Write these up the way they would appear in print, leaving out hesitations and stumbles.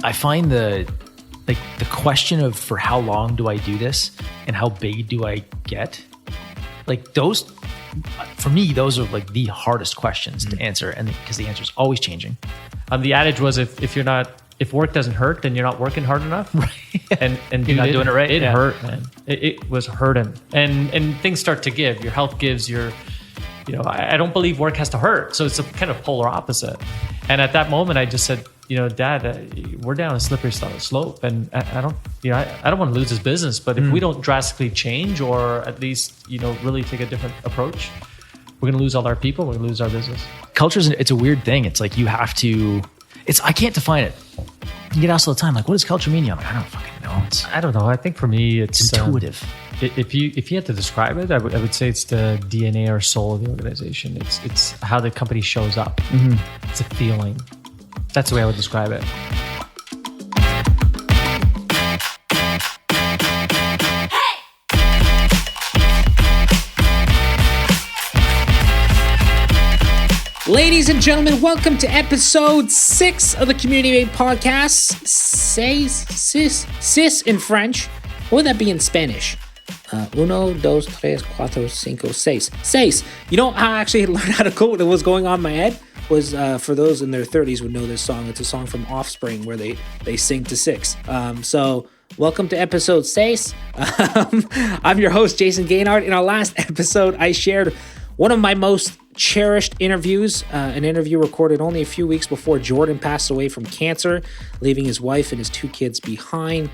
I find the question of for how long do I do this and how big do I get? Like those, for me, those are like the hardest questions to answer, and because the answer is always changing. The adage was if work doesn't hurt, then you're not working hard enough. Right. and you're not doing it right. It hurt, man. It was hurting. And things start to give. Your health gives, I don't believe work has to hurt. So it's a kind of polar opposite. And at that moment, I just said, Dad, we're down a slippery slope, and I don't want to lose this business. But if we don't drastically change, or at least really take a different approach, we're going to lose all our people. We're going to lose our business. Culture it's a weird thing. It's like you have to. I can't define it. You get asked all the time, like, what does culture mean? I'm like, I don't fucking know. I don't know. I think for me, it's intuitive. If you had to describe it, I would say it's the DNA or soul of the organization. It's how the company shows up. Mm-hmm. It's a feeling. That's the way I would describe it. Ladies and gentlemen, welcome to episode 6 of the Community Made Podcast. Sis in French. What would that be in Spanish? Uno, dos, tres, cuatro, cinco, seis. Seis. You know how I actually learned how to code what was going on in my head? Was for those in their 30s would know this song. It's a song from Offspring where they sing to 6. So welcome to episode 6. I'm your host, Jason Gaynard. In our last episode, I shared one of my most cherished interviews, an interview recorded only a few weeks before Jordan passed away from cancer, leaving his wife and his 2 kids behind.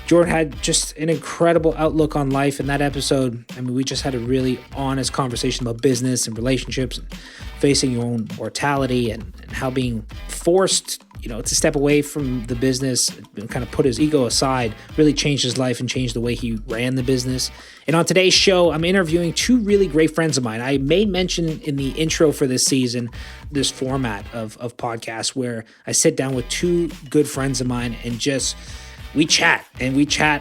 Jordan had just an incredible outlook on life in that episode. I mean, we just had a really honest conversation about business and relationships and facing your own mortality and how being forced, to step away from the business and kind of put his ego aside really changed his life and changed the way he ran the business. And on today's show, I'm interviewing 2 really great friends of mine. I made mention in the intro for this season, this format of podcasts where I sit down with 2 good friends of mine and we chat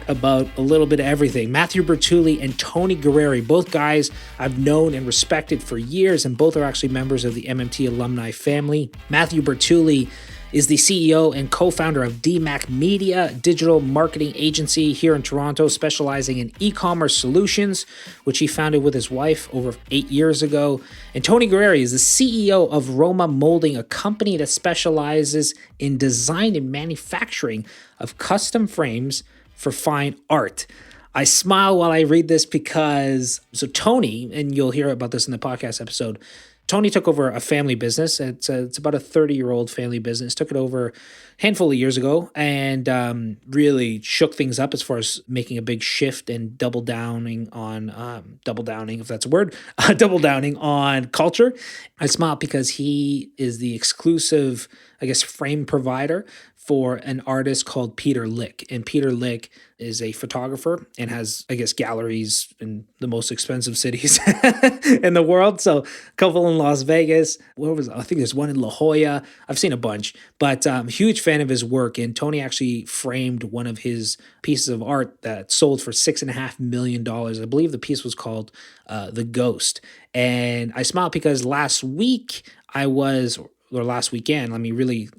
about a little bit of everything. Matthew Bertulli and Tony Gareri, both guys I've known and respected for years, and both are actually members of the MMT alumni family. Matthew Bertulli is the CEO and co-founder of DMAC Media, digital marketing agency here in Toronto, specializing in e-commerce solutions, which he founded with his wife over 8 years ago. And Tony Gareri is the CEO of Roma Molding, a company that specializes in design and manufacturing of custom frames for fine art. I smile while I read this because, Tony, and you'll hear about this in the podcast episode, Tony took over a family business. It's about a 30-year-old family business. Took it over a handful of years ago and really shook things up as far as making a big shift and double downing on culture. I smile because he is the exclusive, frame provider for an artist called Peter Lick. And Peter Lick is a photographer and has, galleries in the most expensive cities in the world. So a couple in Las Vegas. I think there's one in La Jolla. I've seen a bunch, but huge fan of his work. And Tony actually framed one of his pieces of art that sold for $6.5 million. I believe the piece was called The Ghost. And I smile because last weekend,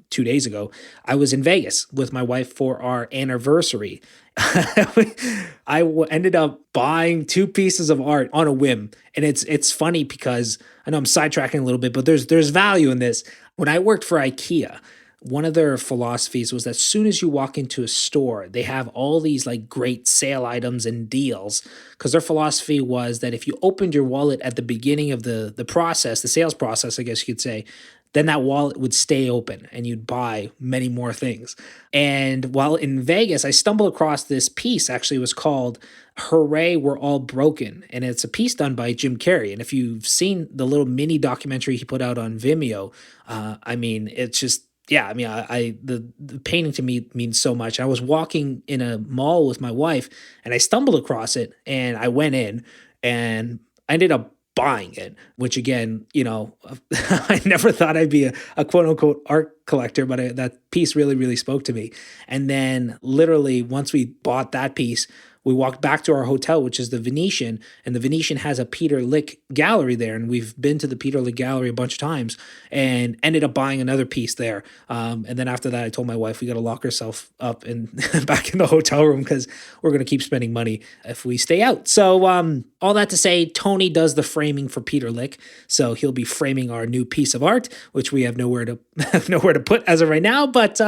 2 days ago, I was in Vegas with my wife for our anniversary. I ended up buying 2 pieces of art on a whim. And it's funny because I know I'm sidetracking a little bit, but there's value in this. When I worked for IKEA, one of their philosophies was that as soon as you walk into a store, they have all these great sale items and deals, because their philosophy was that if you opened your wallet at the beginning of the process, the sales process, I guess you could say, then that wallet would stay open and you'd buy many more things. And while in Vegas, I stumbled across this piece. Actually, it was called Hooray, We're All Broken. And it's a piece done by Jim Carrey. And if you've seen the little mini documentary he put out on Vimeo, it's just, the painting to me means so much. I was walking in a mall with my wife and I stumbled across it and I went in and I ended up buying it, which again, I never thought I'd be a quote unquote art collector, but that piece really, really spoke to me. And then literally once we bought that piece, we walked back to our hotel, which is the Venetian, and the Venetian has a Peter Lick gallery there. And we've been to the Peter Lick gallery a bunch of times and ended up buying another piece there. And then after that, I told my wife, we got to lock ourselves up and back in the hotel room because we're going to keep spending money if we stay out. So all that to say, Tony does the framing for Peter Lick. So he'll be framing our new piece of art, which we have nowhere to put as of right now. But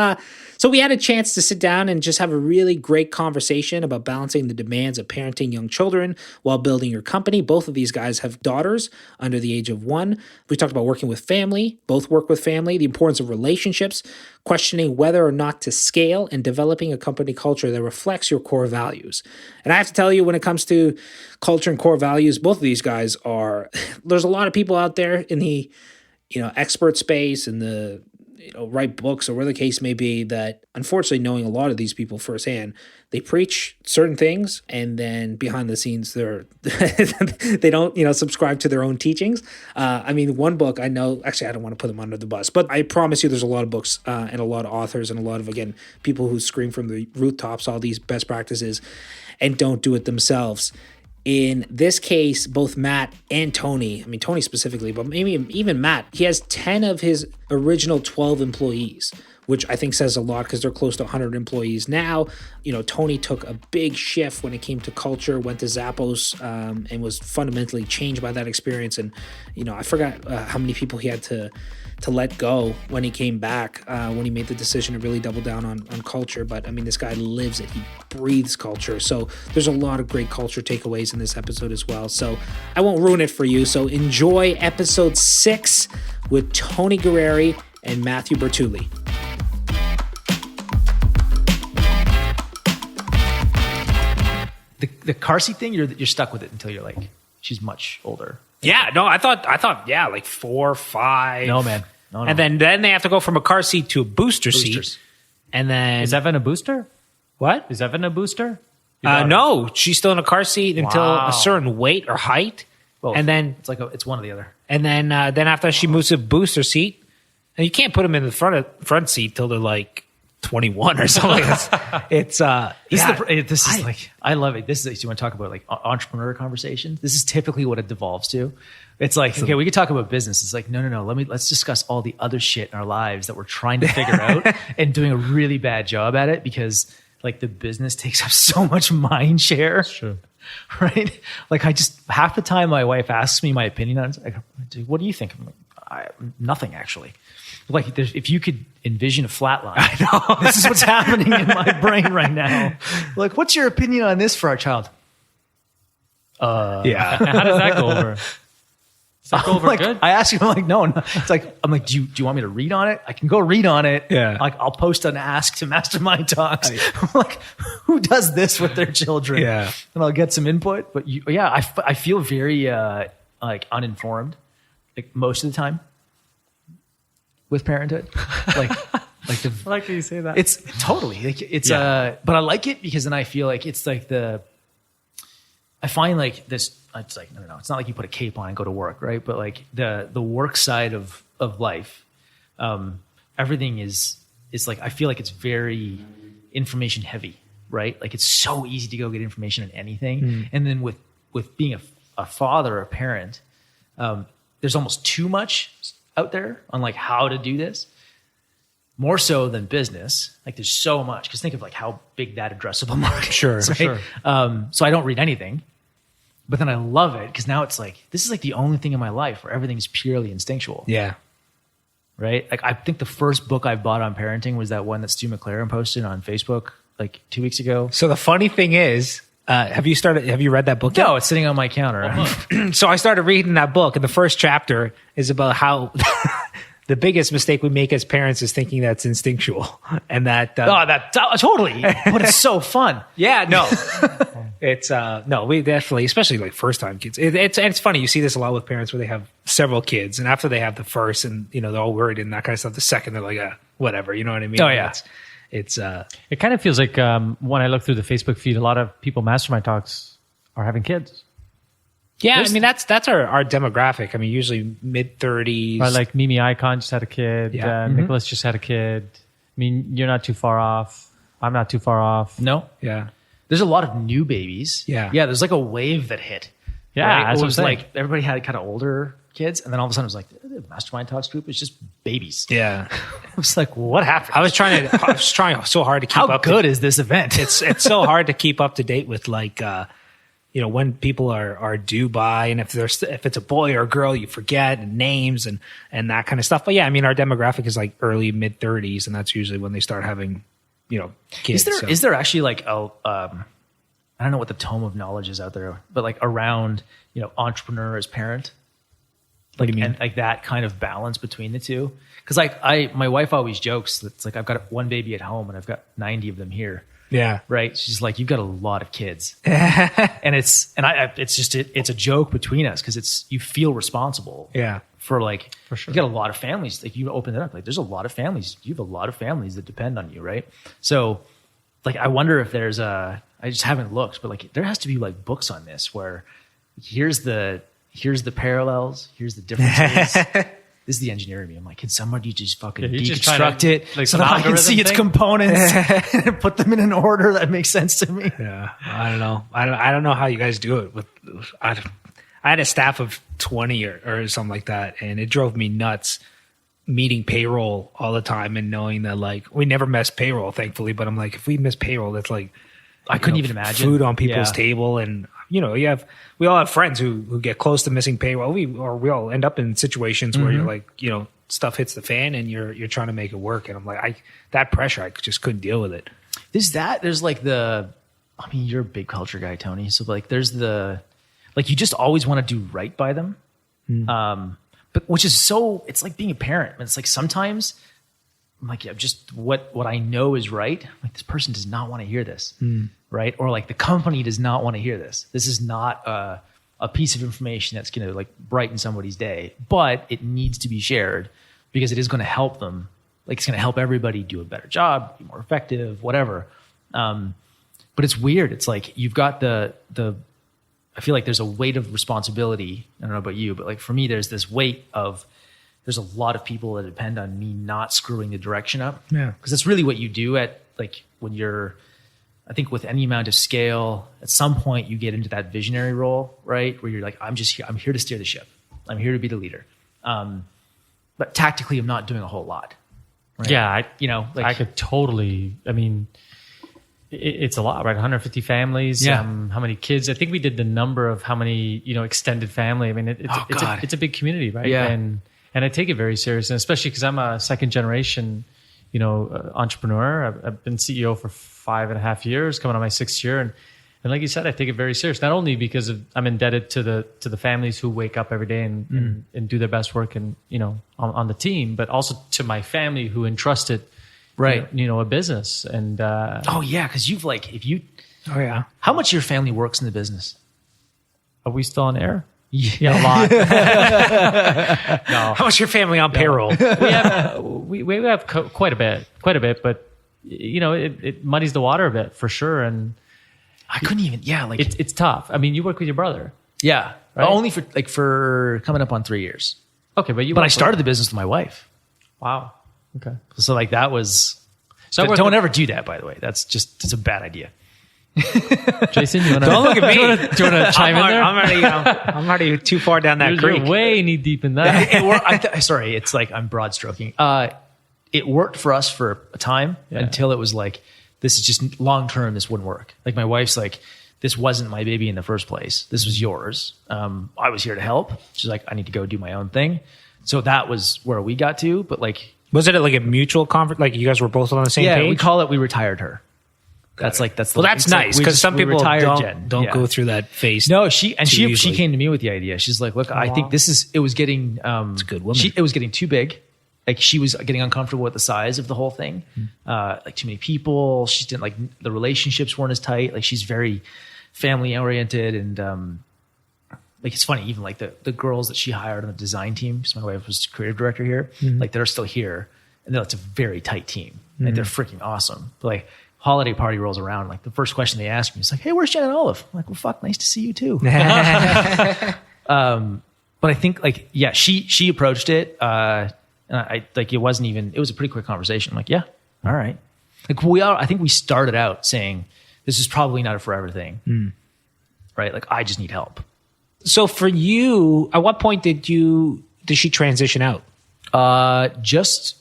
so we had a chance to sit down and just have a really great conversation about balancing the demands of parenting young children while building your company. Both of these guys have daughters under the age of 1. We talked about working with family, both work with family, the importance of relationships, questioning whether or not to scale, and developing a company culture that reflects your core values. And I have to tell you, when it comes to culture and core values, both of these guys are, there's a lot of people out there in the, expert space and the, write books or whatever the case may be, that unfortunately, knowing a lot of these people firsthand, they preach certain things and then behind the scenes they don't subscribe to their own teachings. One book I know, actually I don't want to put them under the bus, but I promise you there's a lot of books and a lot of authors and a lot of, again, people who scream from the rooftops all these best practices and don't do it themselves. In this case, both Matt and Tony, Tony specifically, but maybe even Matt, he has 10 of his original 12 employees, which I think says a lot because they're close to 100 employees now. Tony took a big shift when it came to culture, went to Zappos and was fundamentally changed by that experience. And, I forgot how many people he had to let go when he came back, when he made the decision to really double down on culture. But this guy lives it. He breathes culture. So there's a lot of great culture takeaways in this episode as well. So I won't ruin it for you. So enjoy episode 6 with Tony Gareri and Matthew Bertulli. The car seat thing, you're stuck with it until you're like, she's much older. Yeah, no, I thought, like 4 or 5. No, man. No. And then they have to go from a car seat to a booster seat. And then Is Evan a booster? What? Is Evan a booster? No, she's still in a car seat until Wow. a certain weight or height. Both. And then it's one or the other. and then after she moves to a booster seat, and you can't put them in the front seat till they're like 21 or something. I love it. This is, you want to talk about like entrepreneur conversations. This is typically what it devolves to. It's like, okay, we could talk about business. It's like, no. Let's discuss all the other shit in our lives that we're trying to figure out and doing a really bad job at it because like the business takes up so much mind share. Sure. Right? Like half the time my wife asks me my opinion on it. I go, what do you think? I'm like, nothing actually. Like if you could envision a flat line, I know this is what's happening in my brain right now. Like, what's your opinion on this for our child? Yeah. How does that go over? Does that go over like, good? I ask you, I'm like, no. It's like, I'm like, do you want me to read on it? I can go read on it. Yeah. Like I'll post an ask to Mastermind Talks. I'm like, who does this with their children? Yeah. And I'll get some input. But I feel very like uninformed, like most of the time with parenthood. Like I like that you say that. it's totally like it's but I like it because then I feel like it's like I find like this. It's like no. It's not like you put a cape on and go to work, right? But like the work side of life, everything is like I feel like it's very information heavy, right? Like it's so easy to go get information on anything, and then with being a father or a parent, there's almost too much out there on like how to do this. More so than business. Like there's so much because think of like how big that addressable market is, right? Sure. So I don't read anything. But then I love it because now it's like, this is like the only thing in my life where everything's purely instinctual. Yeah. Right? Like I think the first book I bought on parenting was that one that Stu McLaren posted on Facebook like 2 weeks ago. So the funny thing is, have you read that book yet? No, it's sitting on my counter. So I started reading that book, and the first chapter is about how the biggest mistake we make as parents is thinking that's instinctual, and that Totally. But it's so fun. yeah, no, it's no, we definitely, especially like first time kids. It's funny. You see this a lot with parents where they have several kids, and after they have the first, and they're all worried and that kind of stuff. The second, they're like, whatever. You know what I mean? Oh yeah. It's It kind of feels like when I look through the Facebook feed, a lot of people Mastermind Talks are having kids. Yeah, I mean that's our demographic. I mean, usually mid-30s. Right, like Mimi Icon just had a kid. Yeah. Nicholas just had a kid. I mean, you're not too far off. I'm not too far off. No. Yeah. There's a lot of new babies. Yeah. Yeah, there's like a wave that hit. Yeah, right? that's It what was I'm saying. like everybody had kind of older kids, and then all of a sudden it was like the Mastermind Talks group is just babies. Yeah. I was like, what happened? I was trying so hard to keep How up. good is this event? It's so hard to keep up to date with like when people are due by, and if it's a boy or a girl, you forget and names and that kind of stuff. But yeah, I mean, our demographic is like early mid-30s, and that's usually when they start having kids. Is there actually like I don't know what the tome of knowledge is out there, but like around entrepreneur as parent. What do you mean? And like that kind of balance between the two? Because like my wife always jokes that it's like I've got one baby at home and I've got 90 of them here. Yeah. Right. She's like, you've got a lot of kids, and it's a joke between us because you feel responsible. Yeah. For sure. You got a lot of families. Like you open it up, like there's a lot of families. You have a lot of families that depend on you, right? So, like, I wonder if there's I just haven't looked, but like there has to be like books on this where here's the parallels, here's the differences. This is the engineer in me. I'm like, can somebody just fucking deconstruct it like so that I can see its components and put them in an order that makes sense to me? Yeah, I don't know. I don't know how you guys do it. I had a staff of 20 or something like that, and it drove me nuts meeting payroll all the time and knowing that like we never miss payroll, thankfully. But I'm like, if we miss payroll, that's like I couldn't even imagine food on people's table, and we all have friends who get close to missing payroll. We all end up in situations where you're like, stuff hits the fan and you're trying to make it work. And I'm like, that pressure, I just couldn't deal with it. There's like you're a big culture guy, Tony. So like there's you just always want to do right by them. But which is it's like being a parent. It's like sometimes I'm like, just what I know is right. Like this person does not want to hear this. Right. Or like the company does not want to hear this. This is not a piece of information that's going to like brighten somebody's day, but it needs to be shared because it is going to help them. Like it's going to help everybody do a better job, be more effective, whatever. But it's weird. It's like you've got I feel like there's a weight of responsibility. I don't know about you, but like for me, there's this weight of there's a lot of people that depend on me not screwing the direction up. Yeah. Because that's really what you do when you're, I think with any amount of scale, at some point you get into that visionary role, right? Where you're like, I'm here to steer the ship. I'm here to be the leader. But tactically, I'm not doing a whole lot. Right? Yeah. I could totally, I mean, it's a lot, right? 150 families. Yeah. How many kids? I think we did the number of how many, extended family. I mean, it's a big community, right? Yeah. And I take it very seriously, especially because I'm a second generation, entrepreneur. I've been CEO for 5.5 years, coming on my 6th year. And like you said, I take it very serious, not only because I'm indebted to the families who wake up every day and do their best work and, on the team, but also to my family who entrusted, right. A business. And, because you've how much of your family works in the business? Are we still on air? Yeah, a lot. No. How much your family on payroll? We have quite a bit, but it muddies the water a bit for sure. And I couldn't even. Yeah, like it's tough. I mean, you work with your brother. Yeah, right? Only for coming up on 3 years. Okay, but I started the business with my wife. Wow. Okay. So like that was. So don't ever do that. By the way, it's a bad idea. Jason, you want to? Don't look at me. Do you want to chime in there? I'm already too far down that creek. You're way knee deep in that. It worked. Sorry, it's like I'm broad stroking. It worked for us for a time until it was like, this is just long term. This wouldn't work. Like my wife's like, this wasn't my baby in the first place. This was yours. I was here to help. She's like, I need to go do my own thing. So that was where we got to. But like, was it like a mutual conference? Like you guys were both on the same page? Yeah, we call it. We retired her. That's nice because some people don't go through that phase. No, she came to me with the idea. She's like, look, I think it was getting it's a good woman. It was getting too big. Like she was getting uncomfortable with the size of the whole thing. Like too many people. She didn't like the relationships weren't as tight. Like she's very family oriented and like it's funny, even like the girls that she hired on the design team, because my wife was creative director here, like they're still here. And it's a very tight team. Like they're freaking awesome. But like holiday party rolls around, like the first question they ask me is like, "Hey, where's Jen and Olive?" I'm like, "Well, fuck, nice to see you too." But I think like, yeah, she approached it. And I like, it was a pretty quick conversation. I'm like, yeah, all right. Like I think we started out saying this is probably not a forever thing, right? Like I just need help. So for you, at what point did she transition out? Just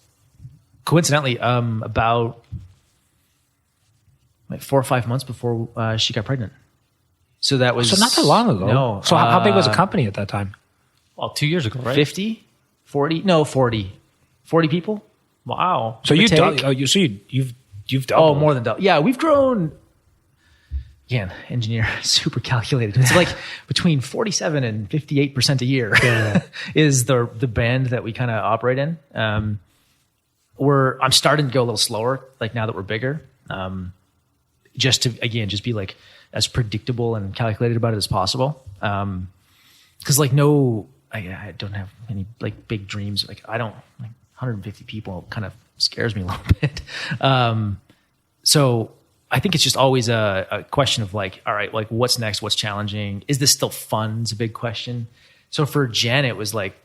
coincidentally, about like 4 or 5 months before she got pregnant. So that was not that long ago. No. So how big was the company at that time? Well, 2 years ago, right? 50, 40? No, 40. 40 people. Wow. So you've doubled. Oh, more than double. Yeah, we've grown. Again, engineer, super calculated. It's like between 47 and 58% a year is the band that we kind of operate in. I'm starting to go a little slower, like now that we're bigger, just to be like as predictable and calculated about it as possible. Because like I don't have any like big dreams. Like I don't like 150 people kind of scares me a little bit. So I think it's just always a question of like, all right, like what's next? What's challenging? Is this still fun? It's a big question. So for Jen, it was like,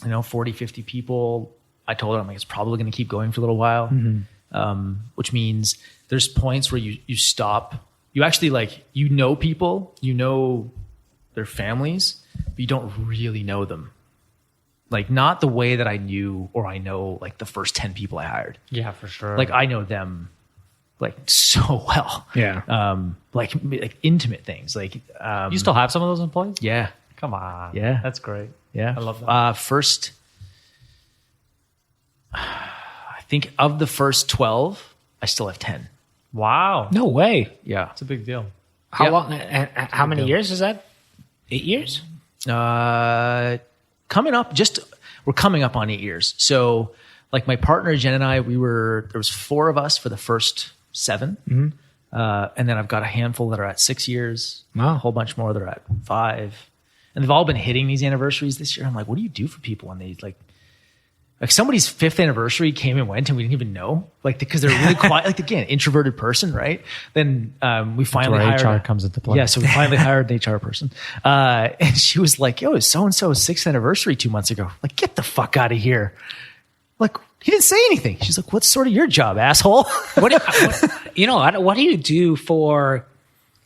40, 50 people. I told her, I'm like, it's probably going to keep going for a little while. Which means there's points where you stop. You actually like, people, their families, but you don't really know them. Like not the way that I knew or I know like the first 10 people I hired. Yeah, for sure. Like I know them like so well. Yeah. Like intimate things. Like you still have some of those employees? Yeah. Come on. Yeah. That's great. Yeah. I love that. First, I think of the first 12, I still have 10. Wow. No way. Yeah. It's a big deal. How long? How many years is that? 8 years? We're coming up on 8 years. So like my partner, Jen and I, there was 4 of us for the first 7. And then I've got a handful that are at 6 years, a whole bunch more that are at 5. And they've all been hitting these anniversaries this year. I'm like, what do you do for people when they like somebody's 5th anniversary came and went and we didn't even know, like, because they're really quiet, like again, introverted person, right? Then we finally hired HR comes into play. Yeah, so we finally hired an HR person, and she was like, "Yo, it's so and so's 6th anniversary 2 months ago." Like, get the fuck out of here! Like, he didn't say anything. She's like, "What's sort of your job, asshole?" What do you do for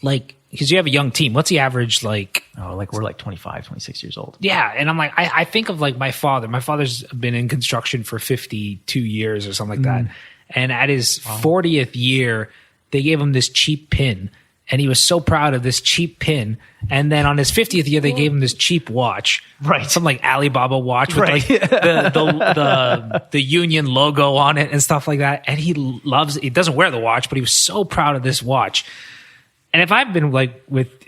like? Because you have a young team. What's the average like? Oh, like we're like 25, 26 years old. Yeah. And I'm like, I think of like my father. My father's been in construction for 52 years or something like that. And at his 40th year, they gave him this cheap pin. And he was so proud of this cheap pin. And then on his 50th year, they gave him this cheap watch. Right. Some like Alibaba watch with like the Union logo on it and stuff like that. And he doesn't wear the watch, but he was so proud of this watch. And if I've been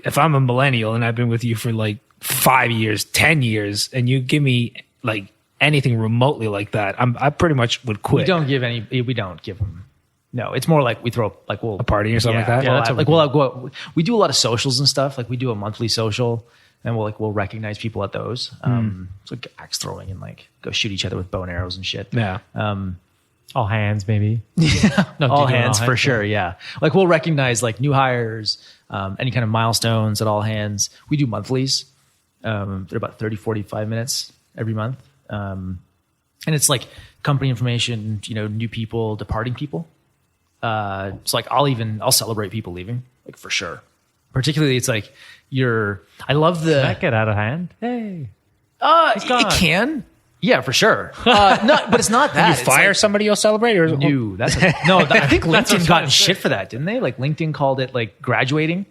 if I'm a millennial and I've been with you for like 5 years, 10 years, and you give me like anything remotely like that, I pretty much would quit. We don't give them. No, it's more like we throw like a party or something like that. Yeah, we do a lot of socials and stuff. Like we do a monthly social, and we'll recognize people at those. So like axe throwing and like go shoot each other with bow and arrows and shit. Yeah. All hands, maybe. Yeah, no, all hands for sure. Yeah, like we'll recognize like new hires, any kind of milestones at all hands. We do monthlies. They're about 30, 45 minutes every month, and it's like company information. New people, departing people. It's like I'll celebrate people leaving, like for sure. Particularly, it's like I love the. Can that get out of hand? Hey, it can. Yeah, for sure. But it's not that. You fire somebody you'll celebrate? Or no, I think LinkedIn got in shit for that, didn't they? Like LinkedIn called it like graduating.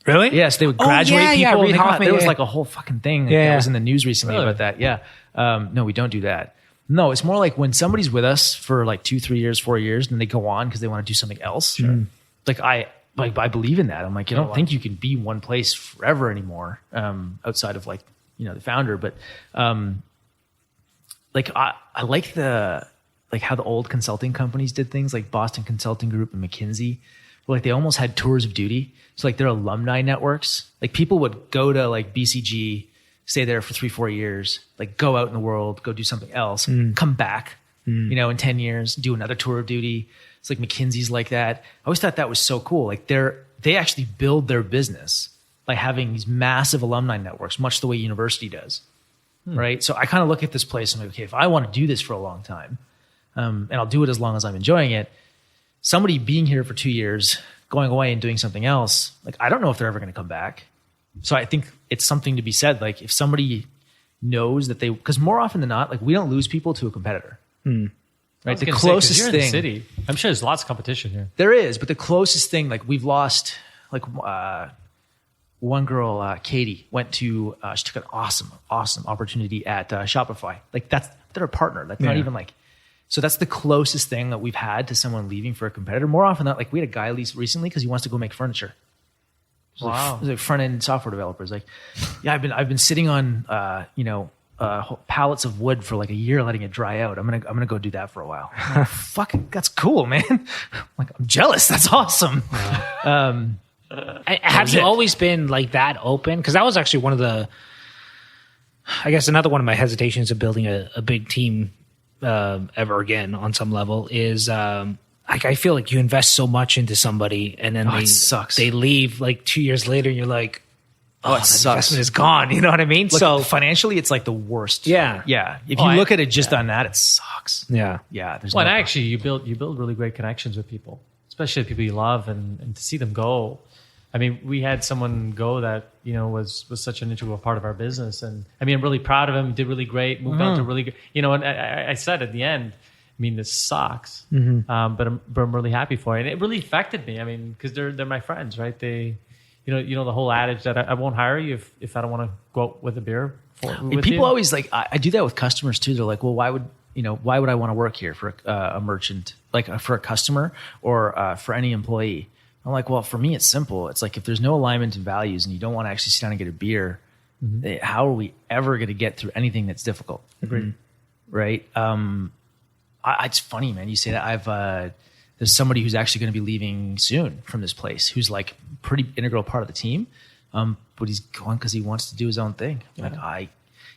Really? Yes, they would graduate people. Yeah, there was like a whole fucking thing that was in the news recently about that. Yeah. No, we don't do that. No, it's more like when somebody's with us for like 2, 3 years, 4 years, and they go on because they want to do something else. Sure. Like I believe in that. I'm like, I don't think you can be one place forever anymore, outside of like, the founder. But like I like how the old consulting companies did things, like Boston Consulting Group and McKinsey, where like they almost had tours of duty. So like their alumni networks, like people would go to like BCG, stay there for 3-4 years, like go out in the world, go do something else, come back, in 10 years, do another tour of duty. It's like McKinsey's like that. I always thought that was so cool. Like they actually build their business by having these massive alumni networks, much the way university does. Right. So I kind of look at this place and I'm like, okay, if I want to do this for a long time, and I'll do it as long as I'm enjoying it, somebody being here for 2 years, going away and doing something else, like, I don't know if they're ever going to come back. So I think it's something to be said. Like, if somebody knows that because more often than not, like, we don't lose people to a competitor. Right. The closest thing. City. I'm sure there's lots of competition here. There is, but the closest thing, like, we've lost, like, one girl, Katie, went to, she took an awesome opportunity at Shopify. Like, they're a partner. That's not even like, so that's the closest thing that we've had to someone leaving for a competitor. More often than not, like, we had a guy leave recently because he wants to go make furniture. Wow. Like front end software developers. Like, yeah, I've been sitting on, pallets of wood for like a year, letting it dry out. I'm gonna go do that for a while. Like, fuck, that's cool, man. Like, I'm jealous. That's awesome. Have you always been like that open? Because that was actually one of the, I guess another one of my hesitations of building a big team ever again on some level is like, I feel like you invest so much into somebody and then it sucks. They leave like 2 years later and you're like, it that sucks. investment is gone. You know what I mean? Look, so financially, it's like the worst. Yeah. If you look at it just on that, it sucks. Yeah. There's Well, no and actually, you build really great connections with people, especially the people you love, and to see them go. I mean, we had someone go that, was such an integral part of our business. And I mean, I'm really proud of him. Did really great. Moved on to really good, and I said at the end, I mean, this sucks, but I'm really happy for it. And it really affected me. I mean, because they're my friends, right? They, the whole adage that I won't hire you if I don't want to go out with a beer with people you. always like, I do that with customers too. They're like, well, why would I want to work here for a merchant, like for a customer or for any employee? I'm like, well, for me, it's simple. It's like, if there's no alignment in values and you don't want to actually sit down and get a beer, how are we ever going to get through anything that's difficult? Agreed. Right. It's funny, man. You say that. There's somebody who's actually going to be leaving soon from this place, who's like pretty integral part of the team. But he's going because he wants to do his own thing. Like,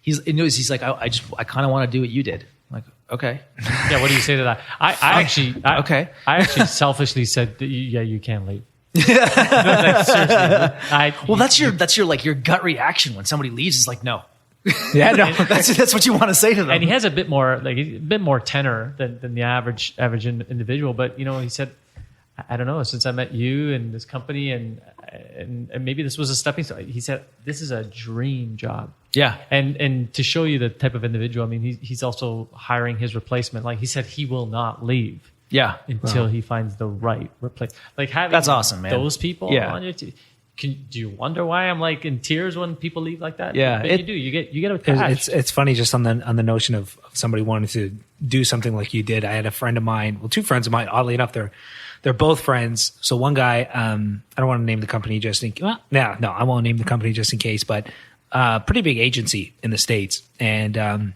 he's like, I kind of want to do what you did. I'm like, okay. Yeah. What do you say to that? I actually selfishly said, you can't leave. Seriously. Well, that's your like your gut reaction when somebody leaves. Is like, no. Yeah, no. That's what you want to say to them. And he has a bit more tenor than the average individual. But he said, I don't know, since I met you and this company and maybe this was a stepping stone. He said, this is a dream job. Yeah. And to show you the type of individual, I mean, he's also hiring his replacement. Like he said, he will not leave. Yeah. Until he finds the right replacement. Like having that's awesome, man. Those people on your team. Do you wonder why I'm like in tears when people leave like that? Yeah, you do. You get attached. It's funny just on the notion of somebody wanting to do something like you did. I had a friend of mine, two friends of mine. Oddly enough, they're both friends. So one guy, I don't want to name the company just in. Well, no, I won't name the company just in case. But pretty big agency in the States, and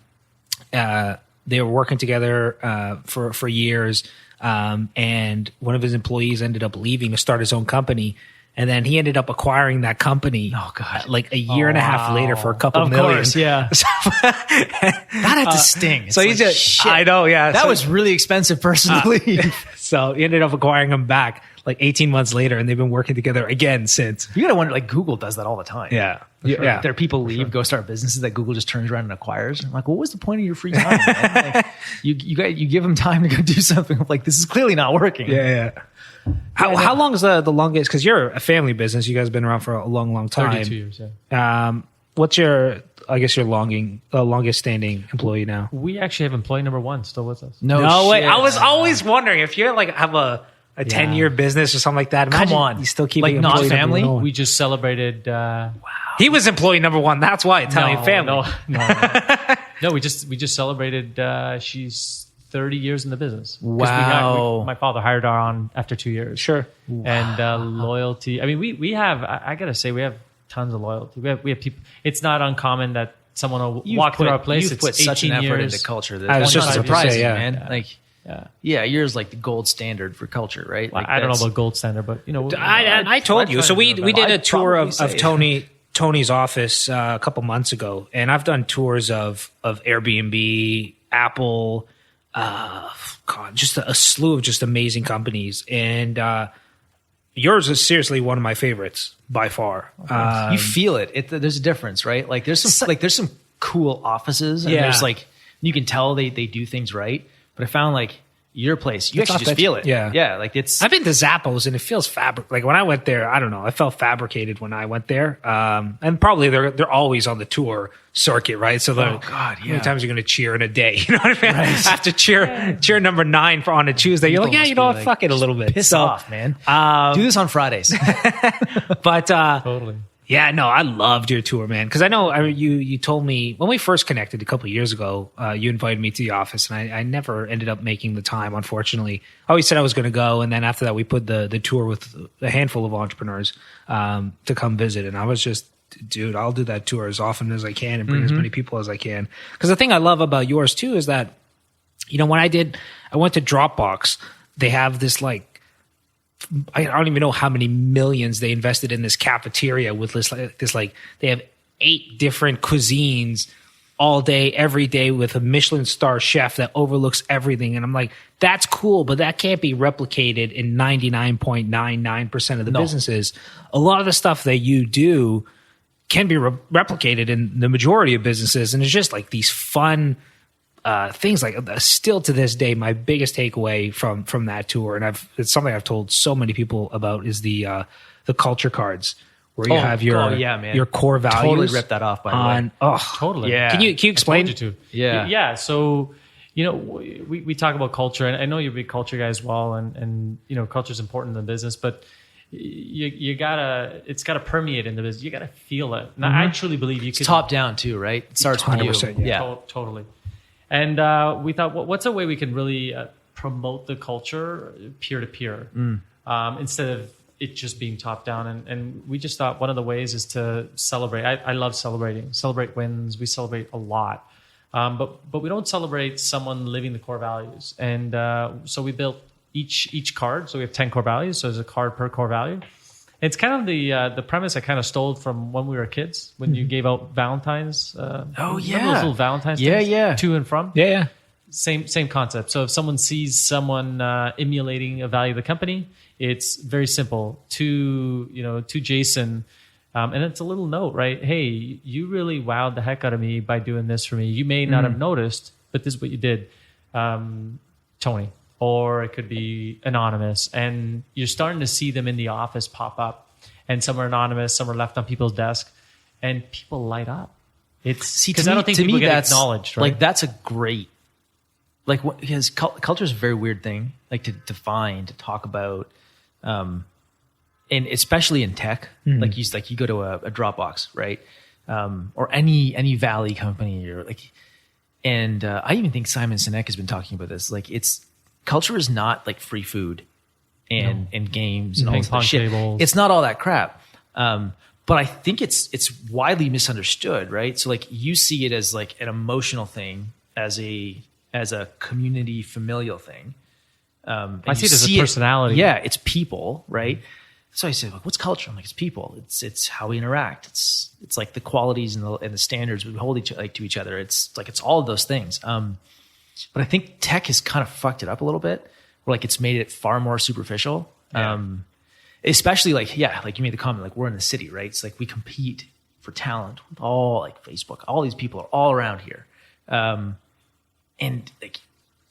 they were working together for years. And one of his employees ended up leaving to start his own company. And then he ended up acquiring that company. Oh God! Like a year and a half later for a couple of million. Course, yeah. That had to sting. It's so he's like, just, shit. I know, yeah. That was really expensive person to leave. So he ended up acquiring him back like 18 months later, and they've been working together again since. You gotta wonder, like Google does that all the time. Yeah. Sure. Yeah. There are people leave, go start businesses that Google just turns around and acquires. I'm like, what was the point of your free time? Man? Like, you give them time to go do something. I'm like, this is clearly not working. Yeah. How long is the longest? Because you're a family business. You guys have been around for a long time. 32 years, yeah. What's your longest standing employee now? We actually have employee number one still with us. No way. I was always wondering if you like have a 10-year business or something like that. Imagine come on, you still keep like not family. We just celebrated. Wow. He was employee number one. That's why Italian family. No. We just celebrated. She's 30 years in the business. Wow. My father hired her on after 2 years. Sure. And loyalty. I mean, we have. I gotta say, we have tons of loyalty. We have people. It's not uncommon that someone will walk through our place. You've put such an effort into culture. I was just surprising, yeah. man. Like. Yeah, yours like the gold standard for culture, right? Well, like I don't know about gold standard, but I told you. So we did a tour of Tony's office a couple months ago, and I've done tours of Airbnb, Apple, God, just a slew of just amazing companies. And yours is seriously one of my favorites by far. You feel it. There's a difference, right? Like there's some cool offices, and there's like, you can tell they do things right. But I found like your place, you actually just feel it. Yeah. Like I've been to Zappos and it feels like when I went there, I don't know, I felt fabricated when I went there. And probably they're always on the tour circuit, right? So how many times are you going to cheer in a day? You know what I mean? Right. I have to cheer number 9 on a Tuesday. You're like, yeah, you know what? Fuck it a little bit. Piss off, man. Do this on Fridays. But totally. Yeah, no, I loved your tour, man. Because I know you told me when we first connected a couple of years ago, you invited me to the office, and I never ended up making the time, unfortunately. I always said I was going to go, and then after that, we put the tour with a handful of entrepreneurs to come visit, and I was just, dude, I'll do that tour as often as I can and bring as many people as I can. Because the thing I love about yours too is that, you know, when I went to Dropbox, they have this like, I don't even know how many millions they invested in this cafeteria with this like they have 8 different cuisines all day, every day with a Michelin star chef that overlooks everything. And I'm like, that's cool, but that can't be replicated in 99.99% of the businesses. A lot of the stuff that you do can be replicated in the majority of businesses. And it's just like these fun things. Like still to this day, my biggest takeaway from that tour, and it's something I've told so many people about, is the culture cards where you have your core values. Totally ripped that off, by the way. Totally. Yeah. Can you explain? I told you to. Yeah. Yeah. So, you know, we talk about culture, and I know you're a big culture guy as well, and you know, culture is important in the business, but it's gotta permeate in the business. You gotta feel it. And I truly believe you could top down too, right? It starts with you. Yeah. Totally. And we thought, what's a way we can really promote the culture peer to peer instead of it just being top down? And we just thought one of the ways is to celebrate. I love celebrate wins. We celebrate a lot, but we don't celebrate someone living the core values. And so we built each card. So we have 10 core values. So there's a card per core value. It's kind of the premise I kind of stole from when we were kids, when you gave out Valentine's. Remember those little Valentine's things? To and from. Yeah. Same concept. So if someone sees someone emulating a value of the company, it's very simple. To Jason, and it's a little note, right? Hey, you really wowed the heck out of me by doing this for me. You may not have noticed, but this is what you did, Tony. Or it could be anonymous, and you're starting to see them in the office pop up, and some are anonymous, some are left on people's desk, and people light up. It's because I don't think people get acknowledged, right? Like that's a great, because culture is a very weird thing, like to define, to talk about, and especially in tech, like you go to a Dropbox, right, or any Valley company, or like, and I even think Simon Sinek has been talking about this, like culture is not like free food and games and all this shit. Tables. It's not all that crap. But I think it's widely misunderstood, right? So like you see it as like an emotional thing, as a community familial thing. I see it as a personality. Yeah, it's people, right? So I say, like, what's culture? I'm like, it's people. It's how we interact. It's like the qualities and the standards we hold to each other. It's like it's all of those things. But I think tech has kind of fucked it up a little bit, where like it's made it far more superficial. Yeah. Especially like you made the comment, like we're in the city, right? It's like we compete for talent with all like Facebook, all these people are all around here. And like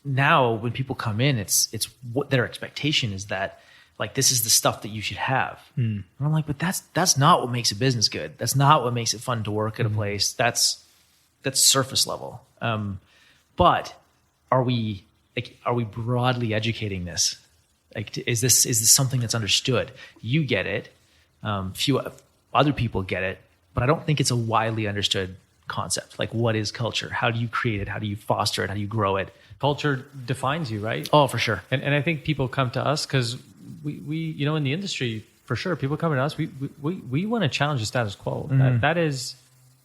now when people come in, it's what their expectation is, that like this is the stuff that you should have. And I'm like, but that's not what makes a business good. That's not what makes it fun to work at a place. That's surface level. But are we broadly educating this? Like, is this something that's understood? You get it. Few other people get it, but I don't think it's a widely understood concept. Like, what is culture? How do you create it? How do you foster it? How do you grow it? Culture defines you, right? Oh, for sure. And I think people come to us because we in the industry, for sure, people come to us. We want to challenge the status quo. That is,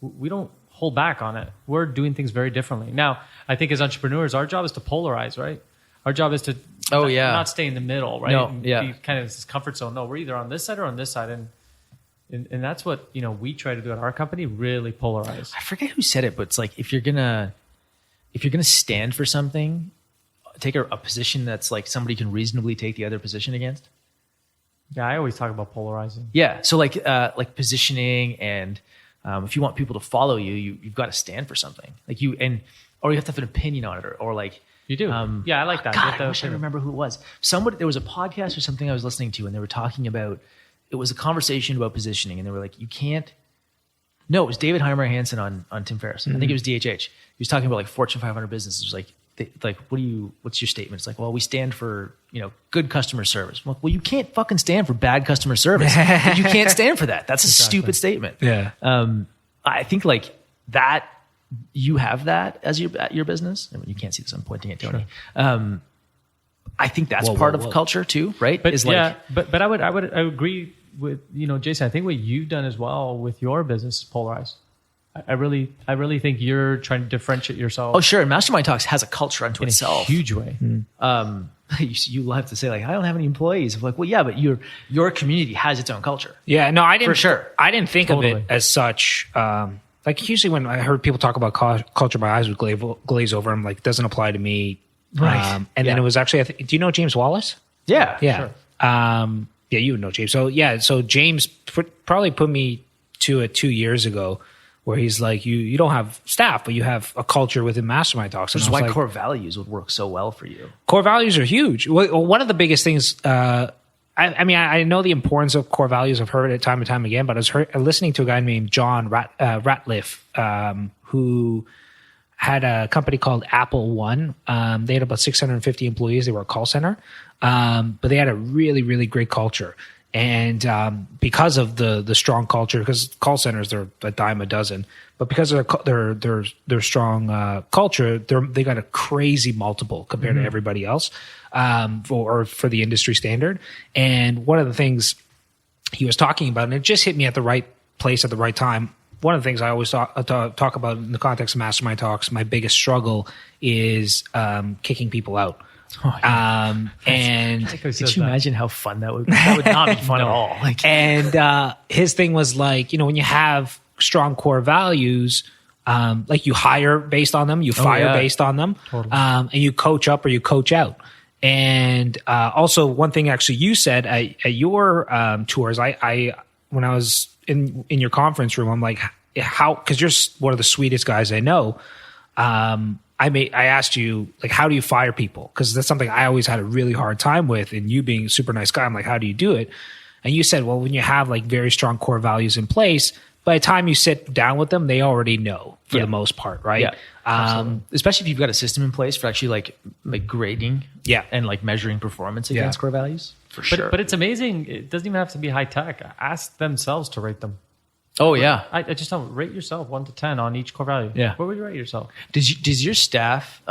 we don't hold back on it. We're doing things very differently. Now, I think as entrepreneurs, our job is to polarize, right? Our job is to not stay in the middle, right? No, be kind of this comfort zone. No, we're either on this side or on this side. And that's what, we try to do at our company, really polarize. I forget who said it, but it's like if you're gonna stand for something, take a position that's like somebody can reasonably take the other position against? Yeah, I always talk about polarizing. Yeah. So like positioning, and if you want people to follow you, you've got to stand for something. Like or you have to have an opinion on it, or like You do. Yeah, I like that. God, I wish I remember who it was. There was a podcast or something I was listening to, and they were talking about, it was a conversation about positioning, and they were like, you can't. No, it was David Heimer Hansen on Tim Ferriss. I think it was DHH. He was talking about like Fortune 500 businesses. It was like, what's your statement? It's like, well, we stand for, good customer service. Well, you can't fucking stand for bad customer service. You can't stand for that. That's a stupid statement. Yeah. I think like that, you have that as your business. I mean, you can't see this. I'm pointing at Tony. Sure. I think that's part of culture too, right? But but I would agree with Jason. I think what you've done as well with your business is polarized. I really think you're trying to differentiate yourself. Oh, sure. And Mastermind Talks has a culture unto itself. A huge way. You have to say like, I don't have any employees. I'm like, well, yeah, but your community has its own culture. Yeah, no, I didn't. For sure. I didn't think of it as such. Like usually when I heard people talk about culture, my eyes would glaze over. I'm like, doesn't apply to me. Right. And then it was actually, do you know James Wallace? Yeah. Yeah. Sure. Yeah, you would know James. So James probably put me to it 2 years ago, where he's like, you don't have staff, but you have a culture within Mastermind Talks. Which is why core values would work so well for you. Core values are huge. One of the biggest things, I know the importance of core values. I've heard it time and time again, but I was listening to a guy named John Ratliff, who had a company called Apple One. They had about 650 employees. They were a call center, but they had a really, really great culture. And because of the strong culture, because call centers, they're a dime a dozen, but because of their strong culture, they got a crazy multiple compared to everybody else, for the industry standard. And one of the things he was talking about, and it just hit me at the right place at the right time. One of the things I always talk about in the context of Mastermind Talks, my biggest struggle is kicking people out. Oh, yeah. And could you imagine how fun that would be? That would not be fun at all. And his thing was like, when you have strong core values, like you hire based on them, you fire based on them, totally. And you coach up or you coach out. And also one thing actually you said at your tours, I when I was in your conference room, I'm like, how, because you're one of the sweetest guys I know. I asked you, like, how do you fire people? Because that's something I always had a really hard time with. And you being a super nice guy, I'm like, how do you do it? And you said, well, when you have like very strong core values in place, by the time you sit down with them, they already know for the most part, right? Yeah, especially if you've got a system in place for actually like grading, and like measuring performance against core values. For sure. But it's amazing. It doesn't even have to be high tech. Ask themselves to rate them. Oh yeah, I just don't rate yourself 1 to 10 on each core value. Yeah, what would you rate yourself? Does your staff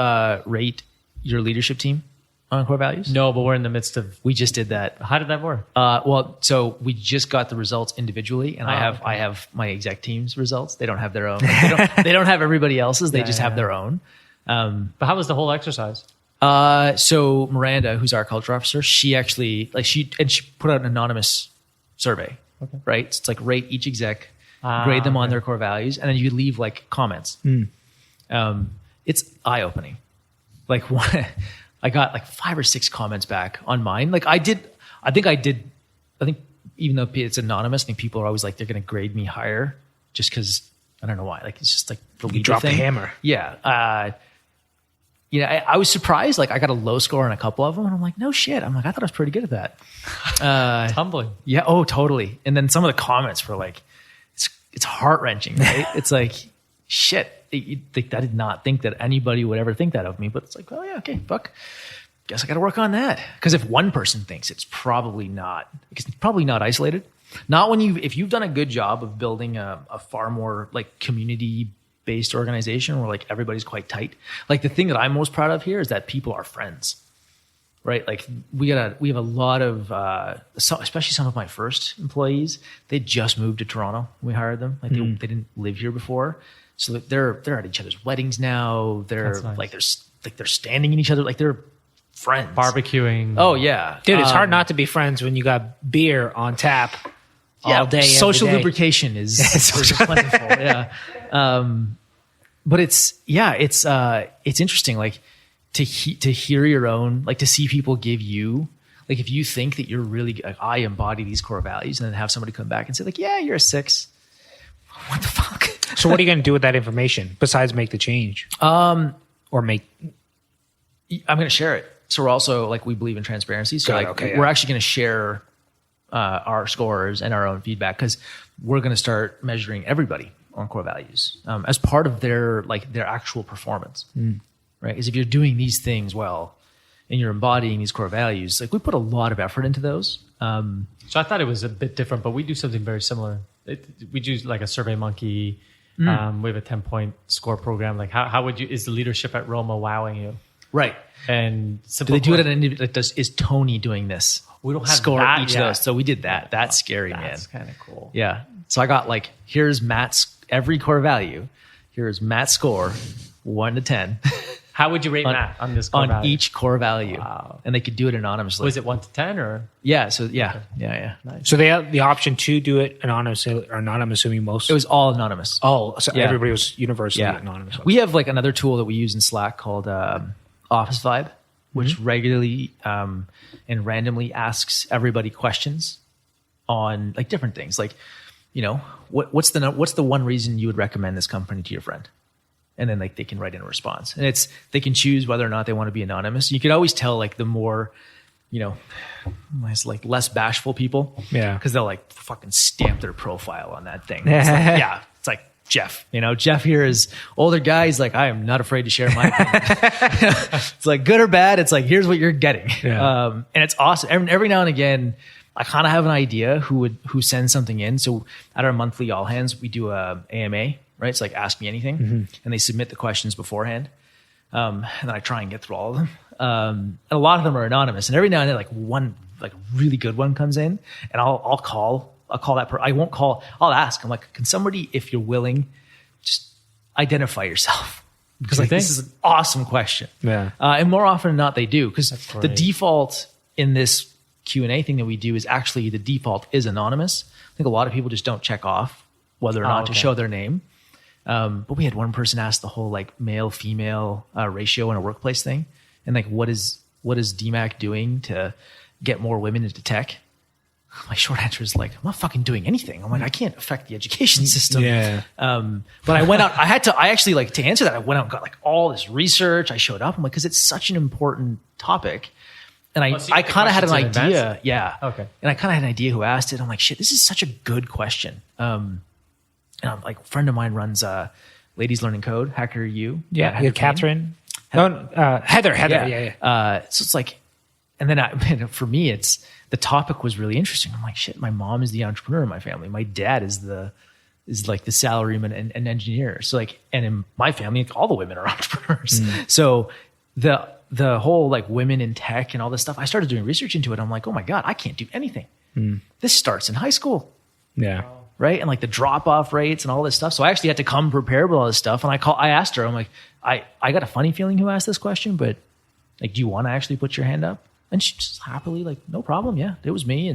rate your leadership team on core values? No, but we're in the midst of. We just did that. How did that work? Well, so we just got the results individually, and I have my exec team's results. They don't have their own. Like, they don't have everybody else's. They just have their own. But how was the whole exercise? So Miranda, who's our culture officer, she actually she put out an anonymous survey. Okay. Right. So it's like rate each exec, grade them on their core values, and then you leave like comments. It's eye opening. Like I got like 5 or 6 comments back on mine. Like I think even though it's anonymous, I think people are always like, they're going to grade me higher just because I don't know why. Like it's just like the leader drop thing. the hammer. Yeah. I was surprised. Like I got a low score on a couple of them, and I'm like, no shit. I'm like, I thought I was pretty good at that. It's humbling. Yeah. Oh, totally. And then some of the comments were like, it's heart wrenching, right? It's like, shit. I did not think that anybody would ever think that of me, but it's like, oh yeah, okay, fuck. Guess I got to work on that. Because if one person thinks, it's probably not isolated. Not if you've done a good job of building a far more like community-based organization where like everybody's quite tight. Like the thing that I'm most proud of here is that people are friends, right? Like we have a lot of, especially some of my first employees, they just moved to Toronto. We hired them. Like they didn't live here before. So they're at each other's weddings now. They're nice. they're standing in each other. Like they're friends. Barbecuing. Oh yeah. Dude, it's hard not to be friends when you got beer on tap all day. Social every day. lubrication is plentiful. Yeah. But it's interesting. Like to hear your own, like to see people give you, like if you think that you're really like, I embody these core values, and then have somebody come back and say like, yeah, you're a 6. What the fuck? So what are you going to do with that information besides make the change? I'm Or going to share it. So we're also like, we believe in transparency. So we're actually going to share our scores and our own feedback, because we're going to start measuring everybody on core values as part of their actual performance. Right? Because if you're doing these things well and you're embodying these core values, like we put a lot of effort into those. So I thought it was a bit different, but we do something very similar. We do like a Survey Monkey. We have a 10-point score program. Like how would you, is the leadership at Roma wowing you? Right. And do they do it at an individual? Is Tony doing this? We don't have score that each yet. of those. So we did that. That's scary, man. That's kind of cool. Yeah. So I got like, here's Matt's every core value. Here's Matt's score, 1 to 10. How would you rate Matt on this core value? Each core value? Wow. And they could do it anonymously. Was it 1 to 10 or? Yeah. So yeah. Yeah. So they have the option to do it anonymously, or not, I'm assuming most. It was all anonymous. Oh, so Yeah. everybody was universally anonymous. We have like another tool that we use in Slack called Office Vibe, which regularly and randomly asks everybody questions on like different things. Like, you know, what's the one reason you would recommend this company to your friend? And then like they can write in a response, and they can choose whether or not they want to be anonymous. You could always tell like the more, you know, it's like less bashful people. Yeah. Because they'll like fucking stamp their profile on that thing. It's like Jeff, you know, Jeff here is older guy. He's like, I am not afraid to share my opinion. It's like good or bad. It's like, here's what you're getting. Yeah. And it's awesome. Every now and again, I kind of have an idea who sends something in. So at our monthly all hands, we do a AMA, right? It's like ask me anything, and they submit the questions beforehand. And then I try and get through all of them. And a lot of them are anonymous. And every now and then, like one like really good one comes in, and I'll call that person. I won't call. I'll ask. I'm like, can somebody, if you're willing, just identify yourself? Because like this is an awesome question. Yeah. And more often than not, they do, because the great. default in this Q&A thing that we do is actually the default is anonymous. I think a lot of people just don't check off whether or not to show their name. But we had one person ask the whole like male female ratio in a workplace thing, and like what is DMAC doing to get more women into tech? My short answer is like, I'm not fucking doing anything. I'm like, I can't affect the education system. Yeah. But I went out, I actually like to answer that. I went out and got like all this research. I showed up. I'm like, cause it's such an important topic. And I kind of had an idea. Yeah. Okay. And I kind of had an idea who asked it. I'm like, shit, this is such a good question. And I'm like, a friend of mine runs Ladies Learning Code, Hacker U. Yeah. You had Catherine. Heather. Yeah. So it's like, and then for me, it's, the topic was really interesting. I'm like, shit, my mom is the entrepreneur in my family. My dad is like the salaryman and engineer. So like, and in my family, like, all the women are entrepreneurs. So the whole like women in tech and all this stuff, I started doing research into it. I'm like, oh my God, I can't do anything. This starts in high school. Yeah. Right. And like the drop off rates and all this stuff. So I actually had to come prepared with all this stuff. And I asked her, I'm like, I got a funny feeling who asked this question, but like, do you want to actually put your hand up? And she just happily like, no problem. Yeah, it was me.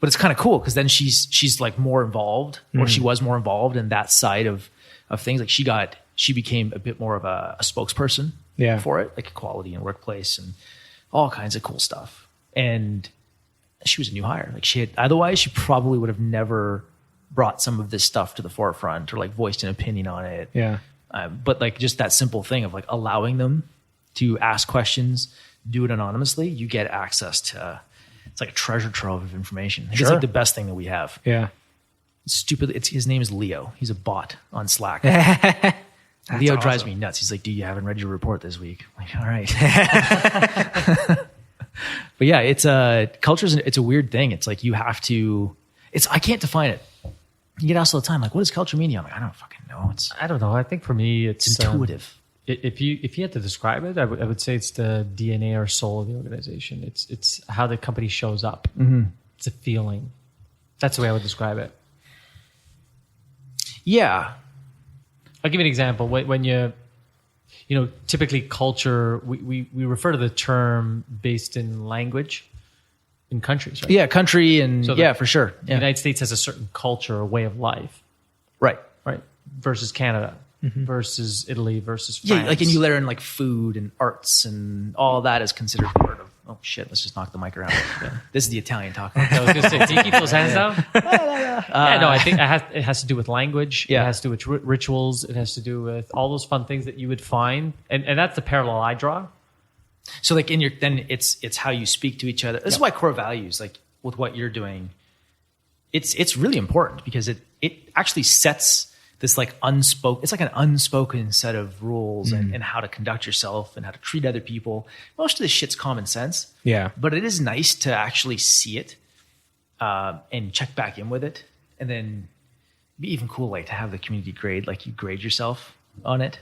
But it's kind of cool because then she's like more involved, or she was more involved in that side of things. Like she became a bit more of a spokesperson for it, like equality in workplace and all kinds of cool stuff. And she was a new hire. Like otherwise she probably would have never brought some of this stuff to the forefront or like voiced an opinion on it. Yeah. But like just that simple thing of like allowing them to ask questions, do it anonymously, you get access to, it's like a treasure trove of information. It's like the best thing that we have. Yeah. Stupid. His name is Leo. He's a bot on Slack. Leo drives me nuts. He's like, dude, you haven't read your report this week. I'm like, all right. But yeah, it's it's a weird thing. It's like you have to, I can't define it. You get asked all the time, like, what does culture mean? I'm like, I don't fucking know. I don't know. I think for me, it's intuitive. If you had to describe it, I would say it's the DNA or soul of the organization. It's how the company shows up. It's a feeling. That's the way I would describe it. Yeah. I'll give you an example. When you typically culture, we refer to the term based in language in countries, right? Yeah, country and for sure. The United States has a certain culture or way of life. Right. Versus Canada. versus Italy versus France. Yeah, like, and you learn like food and arts and all that is considered part of. Oh shit! Let's just knock the mic around. This is the Italian talk. I was going to say, do you keep those hands down? No, I think it has to do with language. Yeah. It has to do with rituals. It has to do with all those fun things that you would find, and that's the parallel I draw. So like then it's how you speak to each other. This is why core values, like with what you're doing, it's really important because it actually sets this like it's like an unspoken set of rules and how to conduct yourself and how to treat other people. Most of this shit's common sense. Yeah. But it is nice to actually see it and check back in with it. And then be even cool, like to have the community grade, like you grade yourself on it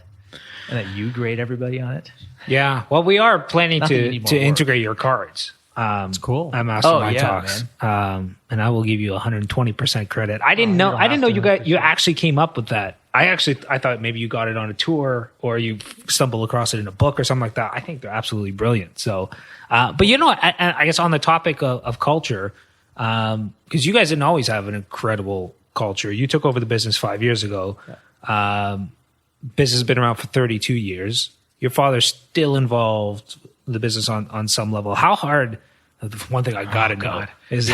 and that you grade everybody on it. Yeah. Well, we are planning Not that you need to more work. integrate your cards. It's cool. At Mastermind yeah, Talks. And I will give you 120% credit. I didn't know you actually came up with that. I thought maybe you got it on a tour or you stumbled across it in a book or something like that. I think they're absolutely brilliant. So, but I guess on the topic of culture, because you guys didn't always have an incredible culture. You took over the business 5 years ago. Business has been around for 32 years. Your father's still involved in the business on some level. How hard? One thing I gotta know is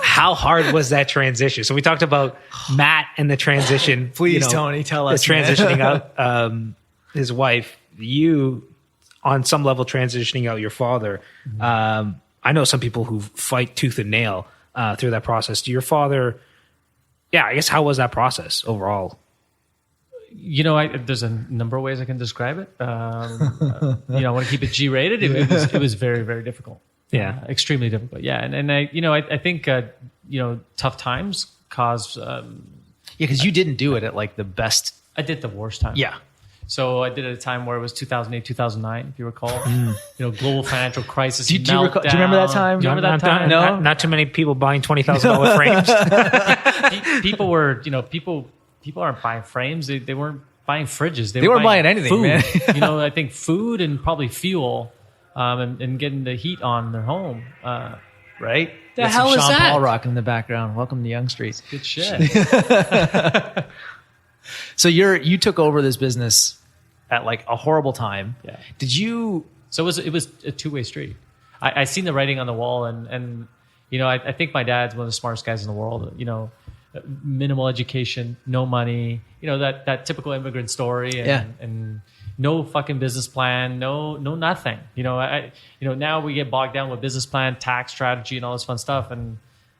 how hard was that transition? So we talked about Matt and the transition. Please, Tony, tell us. Transitioning out his wife. You, on some level, transitioning out your father. I know some people who fight tooth and nail through that process. Do your father? Yeah, I guess how was that process overall? There's a number of ways I can describe it. I want to keep it G-rated. It was very, very difficult. Yeah, extremely difficult. Yeah, and I think tough times cause. Because you didn't do it at like the best. I did the worst time. Yeah. So I did it at a time where it was 2008, 2009, if you recall. Global financial crisis. Do you remember that time? Do you remember that time? No, not too many people buying $20,000 frames. People aren't buying frames. They weren't buying fridges. They weren't buying anything, food. man. I think food and probably fuel, and getting the heat on their home. Right? The hell is Sean that? Paul rocking in the background. Welcome to Young Street. Good shit. So you took over this business at like a horrible time. Yeah. Did you? So it was a two-way street. I seen the writing on the wall, and I think my dad's one of the smartest guys in the world. Minimal education, no money. That typical immigrant story, and no fucking business plan, no nothing. Now we get bogged down with business plan, tax strategy, and all this fun stuff. And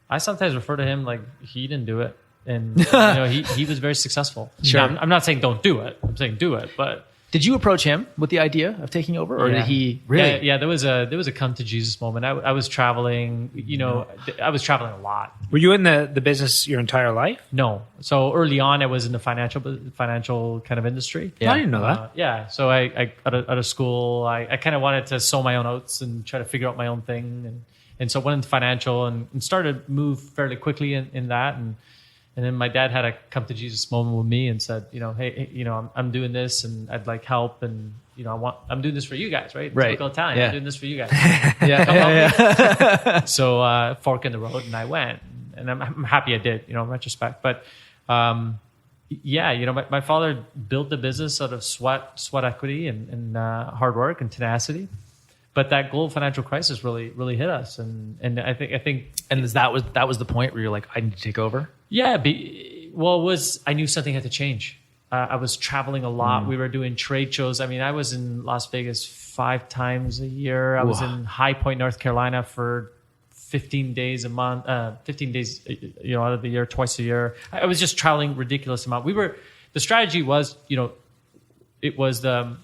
I sometimes refer to him like he didn't do it, and he was very successful. Sure. Now, I'm not saying don't do it. I'm saying do it, but. Did you approach him with the idea of taking over, or did he really? Yeah, there was a come to Jesus moment. I was traveling. I was traveling a lot. Were you in the business your entire life? No. So early on, I was in the financial kind of industry. Yeah. I didn't know that. Yeah. So I out of school, I kind of wanted to sow my own oats and try to figure out my own thing, and so went into financial and started to move fairly quickly in that and then my dad had a come to Jesus moment with me and said, hey, I'm doing this and I'd like help, and I'm doing this for you guys, right? Right. Typical Italian. Yeah. I'm doing this for you guys. Yeah. So fork in the road, and I went, and I'm happy I did, in retrospect. But my father built the business out of sweat equity and hard work and tenacity. But that global financial crisis really hit us, and I think and that was the point where you're like, I need to take over. Yeah, I knew something had to change. I was traveling a lot. We were doing trade shows. I mean, I was in Las Vegas 5 times a year. I was in High Point, North Carolina for 15 days a month, 15 days, out of the year, twice a year. I was just traveling ridiculous amount. The strategy was, it was the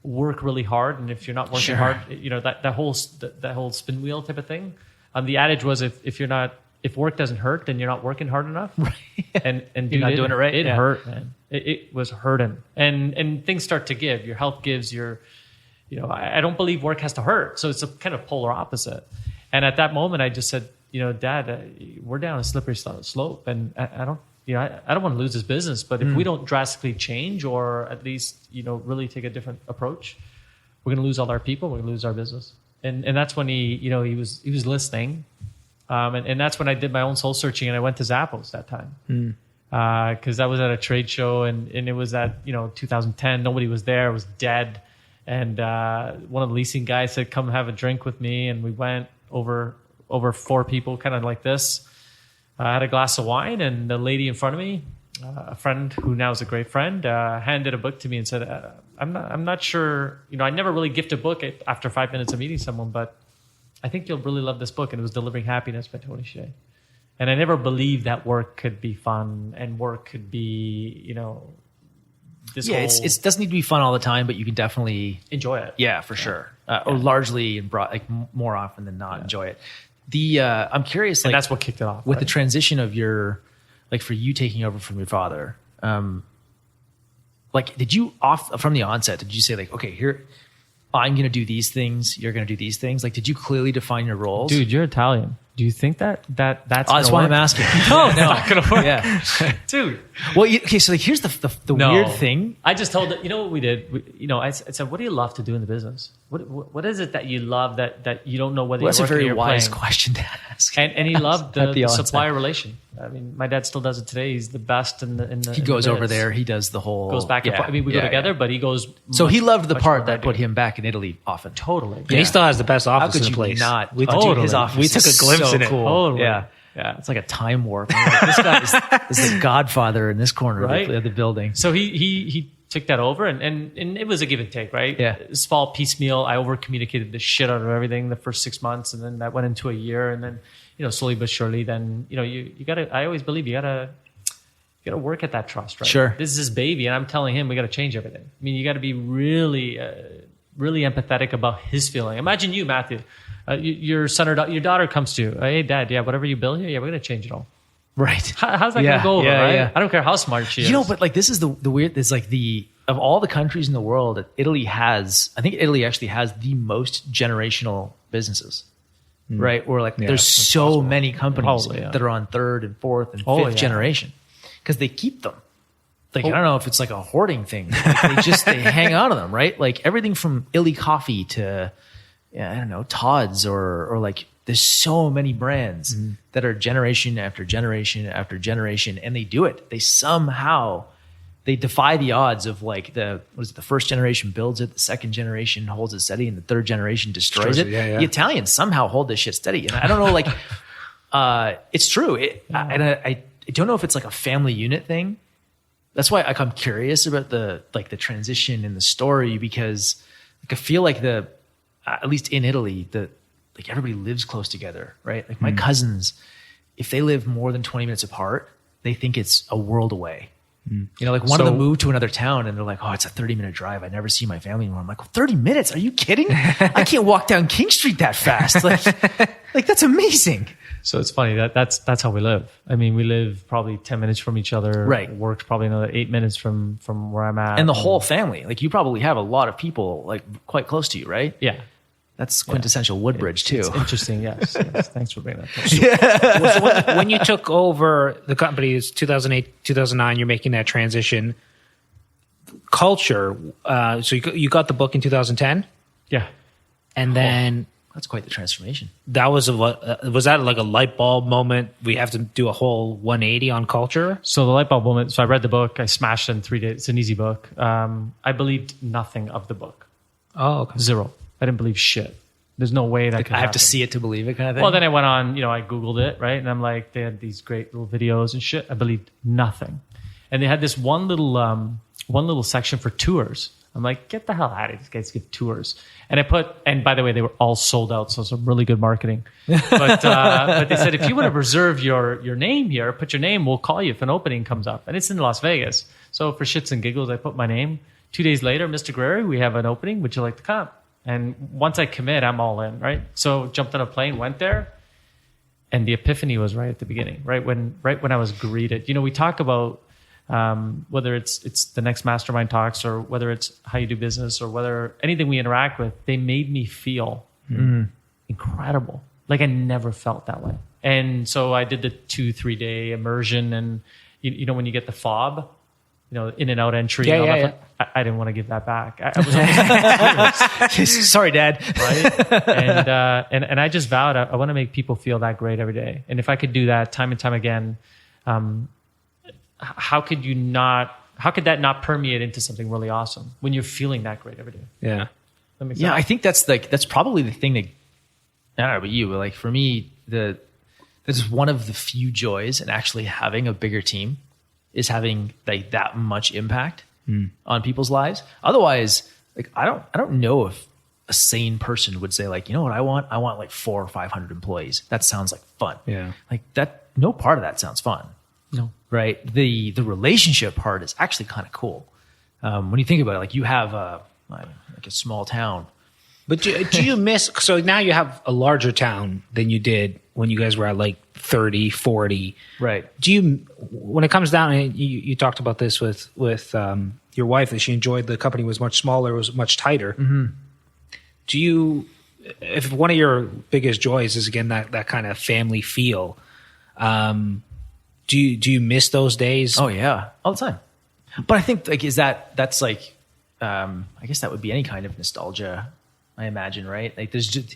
work really hard, and if you're not working hard, that whole spin wheel type of thing. The adage was if work doesn't hurt, then you're not working hard enough. Right. And you're not doing it right. It hurt, man. It was hurting, and things start to give. Your health gives. I don't believe work has to hurt, so it's a kind of polar opposite. And at that moment, I just said, Dad, we're down a slippery slope, and I don't. I don't want to lose this business, but if we don't drastically change, or at least, really take a different approach, we're going to lose all our people. We're going to lose our business. And that's when he was listening. And that's when I did my own soul searching, and I went to Zappos that time. because I was at a trade show and it was at 2010. Nobody was there. It was dead. And one of the leasing guys said, "Come have a drink with me." And we went over 4 people, kind of like this. I had a glass of wine, and the lady in front of me, a friend who now is a great friend, handed a book to me and said, "I'm not sure. I never really gift a book after 5 minutes of meeting someone, but I think you'll really love this book." And it was Delivering Happiness by Tony Hsieh. And I never believed that work could be fun and work could be, this whole... it doesn't need to be fun all the time, but you can definitely enjoy it. Yeah, for sure. Or largely, more often than not, enjoy it. I'm curious, and that's what kicked it off. With the transition of your, for you taking over from your father, did you from the onset, did you say okay, here, I'm going to do these things, you're going to do these things? Did you clearly define your roles? Dude, you're Italian. Do you think that's that's why I'm asking. No, it's not going to work. Yeah. Dude. Well, okay, so here's the weird thing. I just told it, you know what we did? I said, what do you love to do in the business? What is it that you love that you don't know whether that's you're a very or wise playing? question to ask. And he loved the supplier relation. I mean, my dad still does it today. He's the best in the He goes over there. He does the whole... Goes back and forth. I mean, we go together, but he goes... So he loved the part that put him back in Italy often. Totally. Yeah. He still has the best office in the place. Not? His office. We took a glimpse in it. Cool. Totally. Yeah. It's like a time warp. This guy is the godfather in this corner of the building. So he took that over, and it was a give and take, right? Yeah. Small piecemeal. I over communicated the shit out of everything the first 6 months, and then that went into a year, and then slowly but surely, then you gotta. I always believe you gotta work at that trust, right? Sure. This is his baby, and I'm telling him we gotta change everything. I mean, you gotta be really, really empathetic about his feeling. Imagine you, Matthew. Your son or your daughter comes to you. "Hey, Dad, whatever you build here, we're gonna change it all." Right. How's that gonna go over? Right? Yeah. I don't care how smart she is. But this is the weird. It's of all the countries in the world, Italy actually has the most generational businesses. Right? Where there's so possible. many companies Probably, that are on 3rd and 4th and 5th generation because they keep them. I don't know if it's a hoarding thing. They hang on to them, right? Everything from Illy coffee to I don't know, Todd's or there's so many brands that are generation after generation after generation, and they do it. They somehow defy the odds of the first generation builds it, the second generation holds it steady, and the third generation destroys it. Yeah. The Italians somehow hold this shit steady, and I don't know, it's true. I don't know if it's a family unit thing. That's why I'm curious about the transition in the story, because I feel at least in Italy, everybody lives close together, right? My cousins, if they live more than 20 minutes apart, they think it's a world away. One of them moved to another town and they're like, "Oh, it's a 30-minute drive. I never see my family anymore." I'm like, 30 minutes? Are you kidding? I can't walk down King Street that fast. That's amazing. So it's funny that's how we live. I mean, we live probably 10 minutes from each other. Right. Work's probably another 8 minutes from where I'm at. And the whole family, you probably have a lot of people quite close to you, right? Yeah. That's quintessential Woodbridge too. It's interesting, yes. Thanks for bringing that up. So when you took over the company, it's 2008, 2009, you're making that transition. Culture, so you got the book in 2010? Yeah. And then... That's quite the transformation. That was that a light bulb moment? We have to do a whole 180 on culture? So the light bulb moment, so I read the book, I smashed it in 3 days. It's an easy book. I believed nothing of the book. Oh, okay. Zero. I didn't believe shit. There's no way that could I have happen. to see it to believe it kind of thing. Well, then I went on, I Googled it, right? And I'm like, they had these great little videos and shit. I believed nothing. And they had this one little section for tours. I'm like, get the hell out of here. These guys give tours. And by the way, they were all sold out. So some really good marketing. But they said, if you want to reserve your name here, put your name, we'll call you if an opening comes up. And it's in Las Vegas. So for shits and giggles, I put my name. 2 days later, Mr. Gareri, we have an opening. Would you like to come? And once I commit, I'm all in, right? So jumped on a plane, went there. And the epiphany was right at the beginning, right when I was greeted. We talk about whether it's the next mastermind talks or whether it's how you do business or whether anything we interact with, they made me feel incredible. I never felt that way. And so I did the 2-3 day immersion, and when you get the fob, in and out entry. Yeah. I didn't want to give that back. I was almost sorry, Dad. Right? And I just vowed I want to make people feel that great every day. And if I could do that time and time again, how could that not permeate into something really awesome when you're feeling that great every day? Yeah. That makes Yeah, sense. I think that's probably the thing that, I don't know about you, but like for me, this is one of the few joys in actually having a bigger team is having like that much impact on people's lives. Otherwise, like I don't know if a sane person would say like, you know what I want? I want like 400 or 500 employees. That sounds like fun. Yeah. Like that, no part of that sounds fun. No. Right. The relationship part is actually kind of cool. When you think about it, like you have like a small town. But do you miss, so now you have a larger town than you did when you guys were at like 30, 40. Right. Do you, when it comes down, and you talked about this with your wife, that she enjoyed the company was much smaller, was much tighter. Mm-hmm. Do you, if one of your biggest joys is again that kind of family feel, do you miss those days? Oh yeah, all the time. But I think like that's like I guess that would be any kind of nostalgia, I imagine, right? Like there's just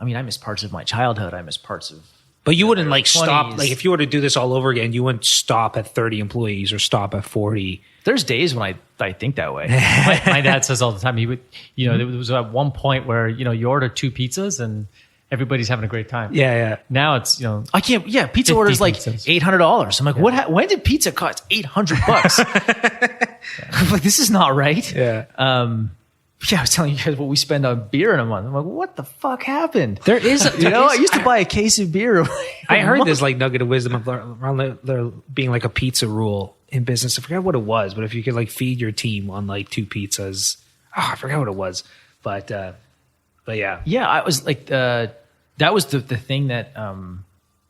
I miss parts of my childhood. I miss parts of. But you wouldn't like 20s. stop, like if you were to do this all over again, you wouldn't stop at 30 employees or stop at 40. There's days when I think that way. My dad says all the time, he would, there was at one point where, you order 2 pizzas and everybody's having a great time. Yeah. Now it's, I can't. Yeah, pizza orders like $800. I'm like, what? When did pizza cost $800? I'm like, this is not right. Yeah. I was telling you guys what we spend on beer in a month. I'm like, what the fuck happened? There is, I used to buy a case of beer. I heard this like nugget of wisdom around there being like a pizza rule in business. I forgot what it was, but if you could like feed your team on like 2 pizzas, I forgot what it was, but yeah. Yeah, I was like, that was the thing that,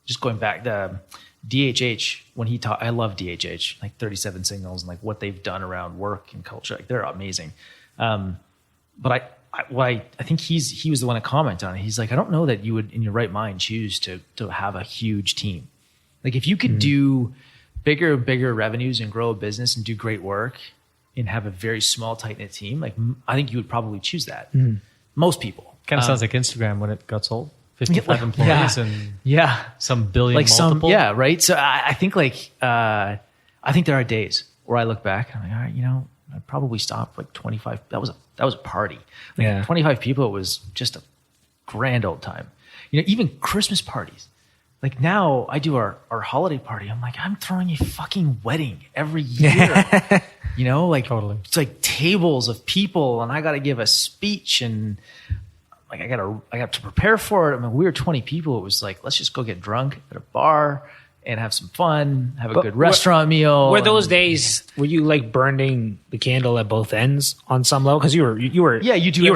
just going back, the DHH, when he taught, I love DHH, like 37 Signals and like what they've done around work and culture. Like they're amazing. But I think he was the one to comment on it. He's like, I don't know that you would in your right mind choose to have a huge team. Like if you could do bigger and bigger revenues and grow a business and do great work and have a very small, tight knit team, like I think you would probably choose that. Most people. kind of sounds like Instagram when it got sold. 55 employees and some billion like multiple. Right. So I think I think there are days where I look back and I'm like, all right, I'd probably stop like 25. That was a party. Like 25 people. It was just a grand old time. Even Christmas parties. Like now I do our holiday party. I'm like, I'm throwing a fucking wedding every year. Like totally. It's like tables of people and I got to give a speech and like I got to prepare for it. We were 20 people. It was like, let's just go get drunk at a bar and have some fun, have a good restaurant meal. Were those days, were you like burning the candle at both ends on some level? Because you were you do you were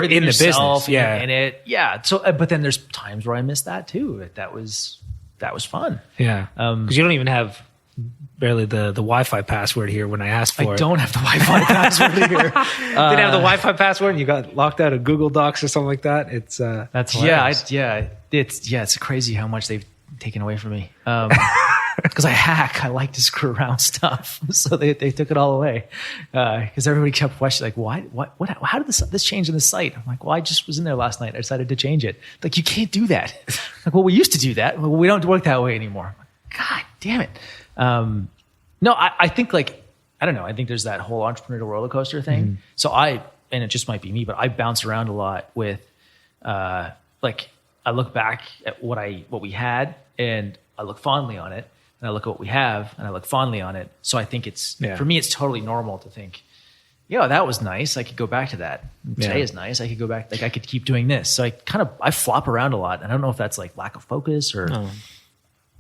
everything in the yourself business, in it. Yeah. So, but then there's times where I miss that too. That was fun. Yeah. Because you don't even have barely the Wi-Fi password here when I asked for it. I don't have the Wi-Fi password here. Didn't have the Wi-Fi password and you got locked out of Google Docs or something like that. It's that's hilarious. It's crazy how much they've taken away from me. Because I hack, I like to screw around stuff, so they took it all away. Because everybody kept questioning, like, what? How did this change in the site? I'm like, well, I just was in there last night. I decided to change it. Like, you can't do that. Like, well, we used to do that. Well, we don't work that way anymore. Like, God damn it. No, I think like I don't know. I think there's that whole entrepreneurial roller coaster thing. Mm-hmm. So and it just might be me, but I bounce around a lot with, like I look back at what we had, and I look fondly on it. And I look at what we have and I look fondly on it. So I think for me, it's totally normal to think, that was nice. I could go back to that. Today is nice. I could go back. Like I could keep doing this. So I flop around a lot. And I don't know if that's like lack of focus or. No.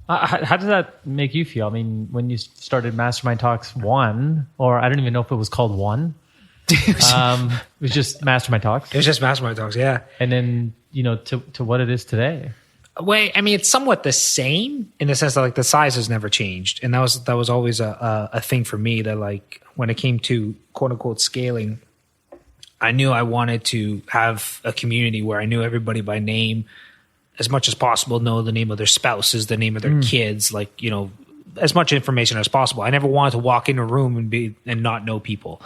How did that make you feel? I mean, when you started Mastermind Talks 1, or I don't even know if it was called 1. It was just Mastermind Talks. It was just Mastermind Talks. Yeah. And then, to what it is today. Wait, I mean, it's somewhat the same in the sense that like the size has never changed, and that was always a thing for me. That like when it came to quote unquote scaling, I knew I wanted to have a community where I knew everybody by name, as much as possible. Know the name of their spouses, the name of their kids, like as much information as possible. I never wanted to walk in a room and not know people.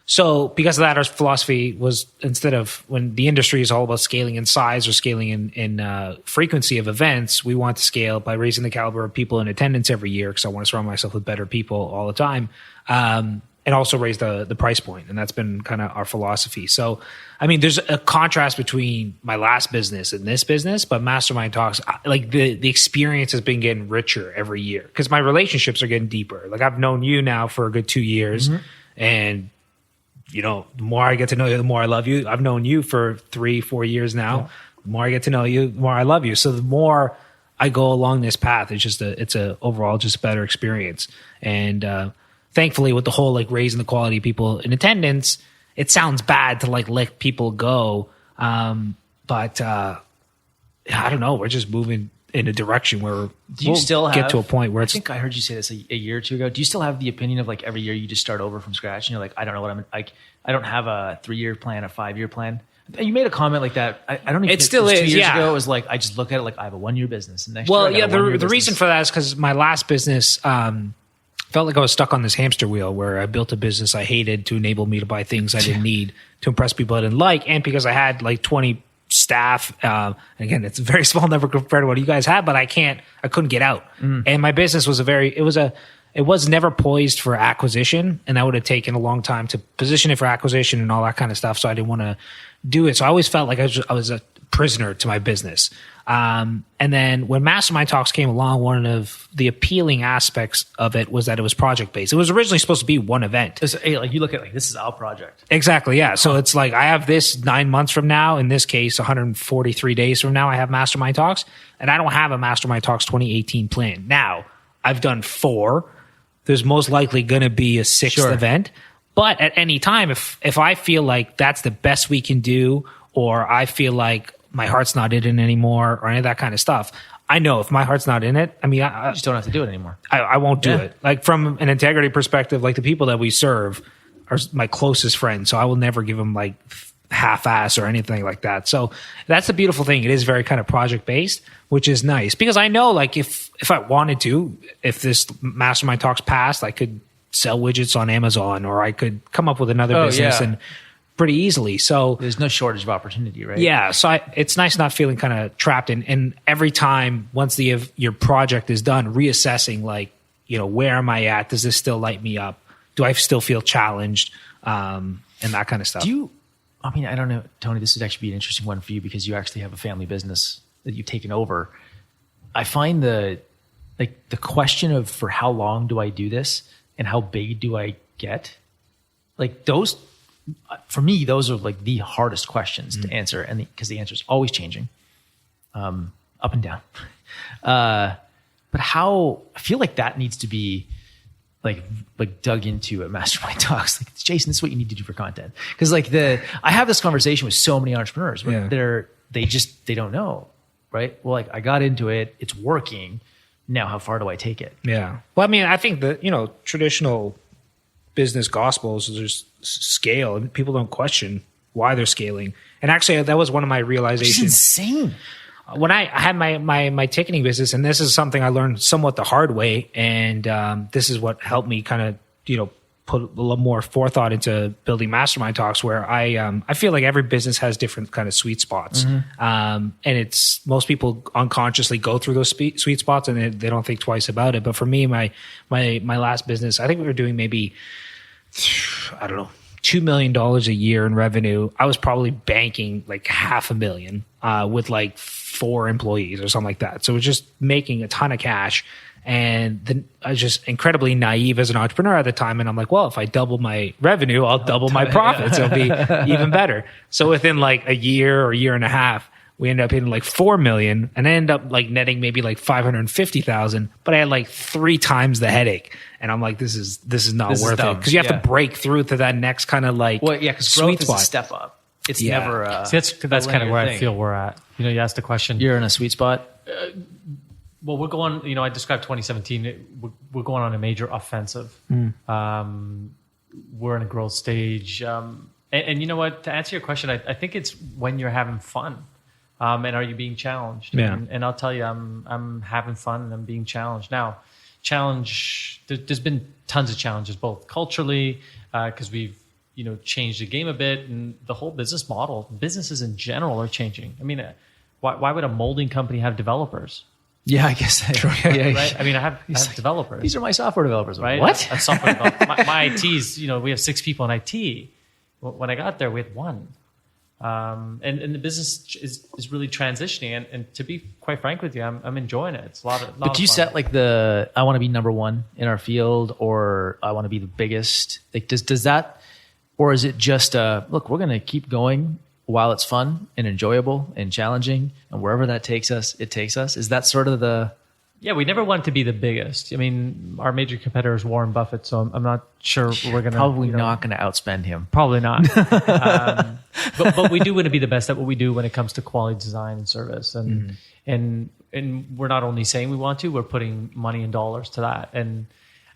So because of that, our philosophy was, instead of, when the industry is all about scaling in size or scaling in frequency of events, we want to scale by raising the caliber of people in attendance every year, because I want to surround myself with better people all the time, and also raise the price point. And that's been kind of our philosophy. So, I mean, there's a contrast between my last business and this business, but Mastermind Talks, like the experience has been getting richer every year because my relationships are getting deeper. Like, I've known you now for a good 2 years, and you know, the more I get to know you, the more I love you. I've known you for 3-4 years now. Yeah. The more I get to know you, the more I love you. So the more I go along this path, it's a overall just a better experience. And thankfully, with the whole like raising the quality of people in attendance, it sounds bad to like let people go, but I don't know. We're just moving in a direction where get to a point where I think I heard you say this a year or two ago. Do you still have the opinion of like every year you just start over from scratch and you're like, I don't know what I'm like. I don't have a 3-year plan, a 5-year plan. You made a comment like that. I don't even. It still is. 2 years yeah. ago, it was like I just look at it like I have a 1-year business. And next well, year, yeah. The reason for that is because my last business felt like I was stuck on this hamster wheel where I built a business I hated to enable me to buy things I didn't need, to impress people I didn't like, and because I had like 20 staff. Again, it's a very small number compared to what you guys have, but I couldn't get out. And my business was it was never poised for acquisition, and that would have taken a long time to position it for acquisition and all that kind of stuff. So I didn't want to do it. So I always felt like I was a prisoner to my business. And then when Mastermind Talks came along, one of the appealing aspects of it was that it was project based. It was originally supposed to be one event. Like you look at like this is our project. Exactly. Yeah. So it's like I have this 9 months from now. In this case, 143 days from now, I have Mastermind Talks, and I don't have a Mastermind Talks 2018 plan. Now I've done 4. There's most likely going to be a 6th event, but at any time, if I feel like that's the best we can do, or I feel like my heart's not in it anymore, or any of that kind of stuff, I know if my heart's not in it, I mean, I just don't have to do it anymore. I won't do it. Like from an integrity perspective, like the people that we serve are my closest friends, so I will never give them like half-ass or anything like that. So that's the beautiful thing. It is very kind of project-based, which is nice because I know like if I wanted to, if this Mastermind Talks passed, I could sell widgets on Amazon, or I could come up with another business and pretty easily. So there's no shortage of opportunity, right? Yeah. So it's nice not feeling kind of trapped in. And every time once your project is done, reassessing like, you know, where am I at? Does this still light me up? Do I still feel challenged? And that kind of stuff. I mean, I don't know, Tony, this would actually be an interesting one for you because you actually have a family business that you've taken over. I find the question of for how long do I do this and how big do I get? Like those, for me, those are like the hardest questions to answer, and because the answer is always changing, up and down. But how I feel like that needs to be like dug into at Mastermind Talks. Like, Jason, this is what you need to do for content. Because like I have this conversation with so many entrepreneurs where they don't know, right? Well, like I got into it, it's working. Now, how far do I take it? Yeah. Well, I mean, I think that, you know, traditional business gospels is just scale, and people don't question why they're scaling. And actually, that was one of my realizations. It's insane. When I had my ticketing business, and this is something I learned somewhat the hard way, and this is what helped me kind of, you know, put a little more forethought into building Mastermind Talks, where I feel like every business has different kind of sweet spots. And it's most people unconsciously go through those sweet spots and they don't think twice about it. But for me, my last business, I think we were doing maybe, I don't know, $2 million a year in revenue. I was probably banking like $500,000 with like 4 employees or something like that. So it was just making a ton of cash. And then I was just incredibly naive as an entrepreneur at the time. And I'm like, well, if I double my revenue, I'll double my profits. It'll be even better. So within like a year or year and a half, we ended up hitting like 4 million, and I ended up like netting maybe like 550,000, but I had like 3 times the headache. And I'm like, this is not worth it. Cause you have to break through to that next kind of like, cause growth is a step up. It's never, that's kind of where I feel we're at. You know, you asked the question. You're in a sweet spot. Well, we're going, you know, I described 2017, we're going on a major offensive. We're in a growth stage. And you know what, to answer your question, I think it's when you're having fun. And are you being challenged? Yeah. And I'll tell you, I'm having fun and I'm being challenged. Now, there's been tons of challenges, both culturally, because we've change the game a bit, and the whole business model, businesses in general are changing. I mean, why would a molding company have developers? Yeah, I guess. Yeah, right. I mean, I have developers. These are my software developers. Right. What? A software developer. My ITs, we have 6 people in IT. When I got there, we had 1. And the business is really transitioning. And to be quite frank with you, I'm enjoying it. It's a lot of But do you set like I want to be number 1 in our field, or I want to be the biggest? Like, does that, or is it just look, we're going to keep going while it's fun and enjoyable and challenging, and wherever that takes us, it takes us? Is that sort of the... Yeah, we never want to be the biggest. I mean, our major competitor is Warren Buffett, so I'm not sure we're going to... Probably not going to outspend him. Probably not. But we do want to be the best at what we do when it comes to quality design and service. And we're not only saying we want to, we're putting money and dollars to that. And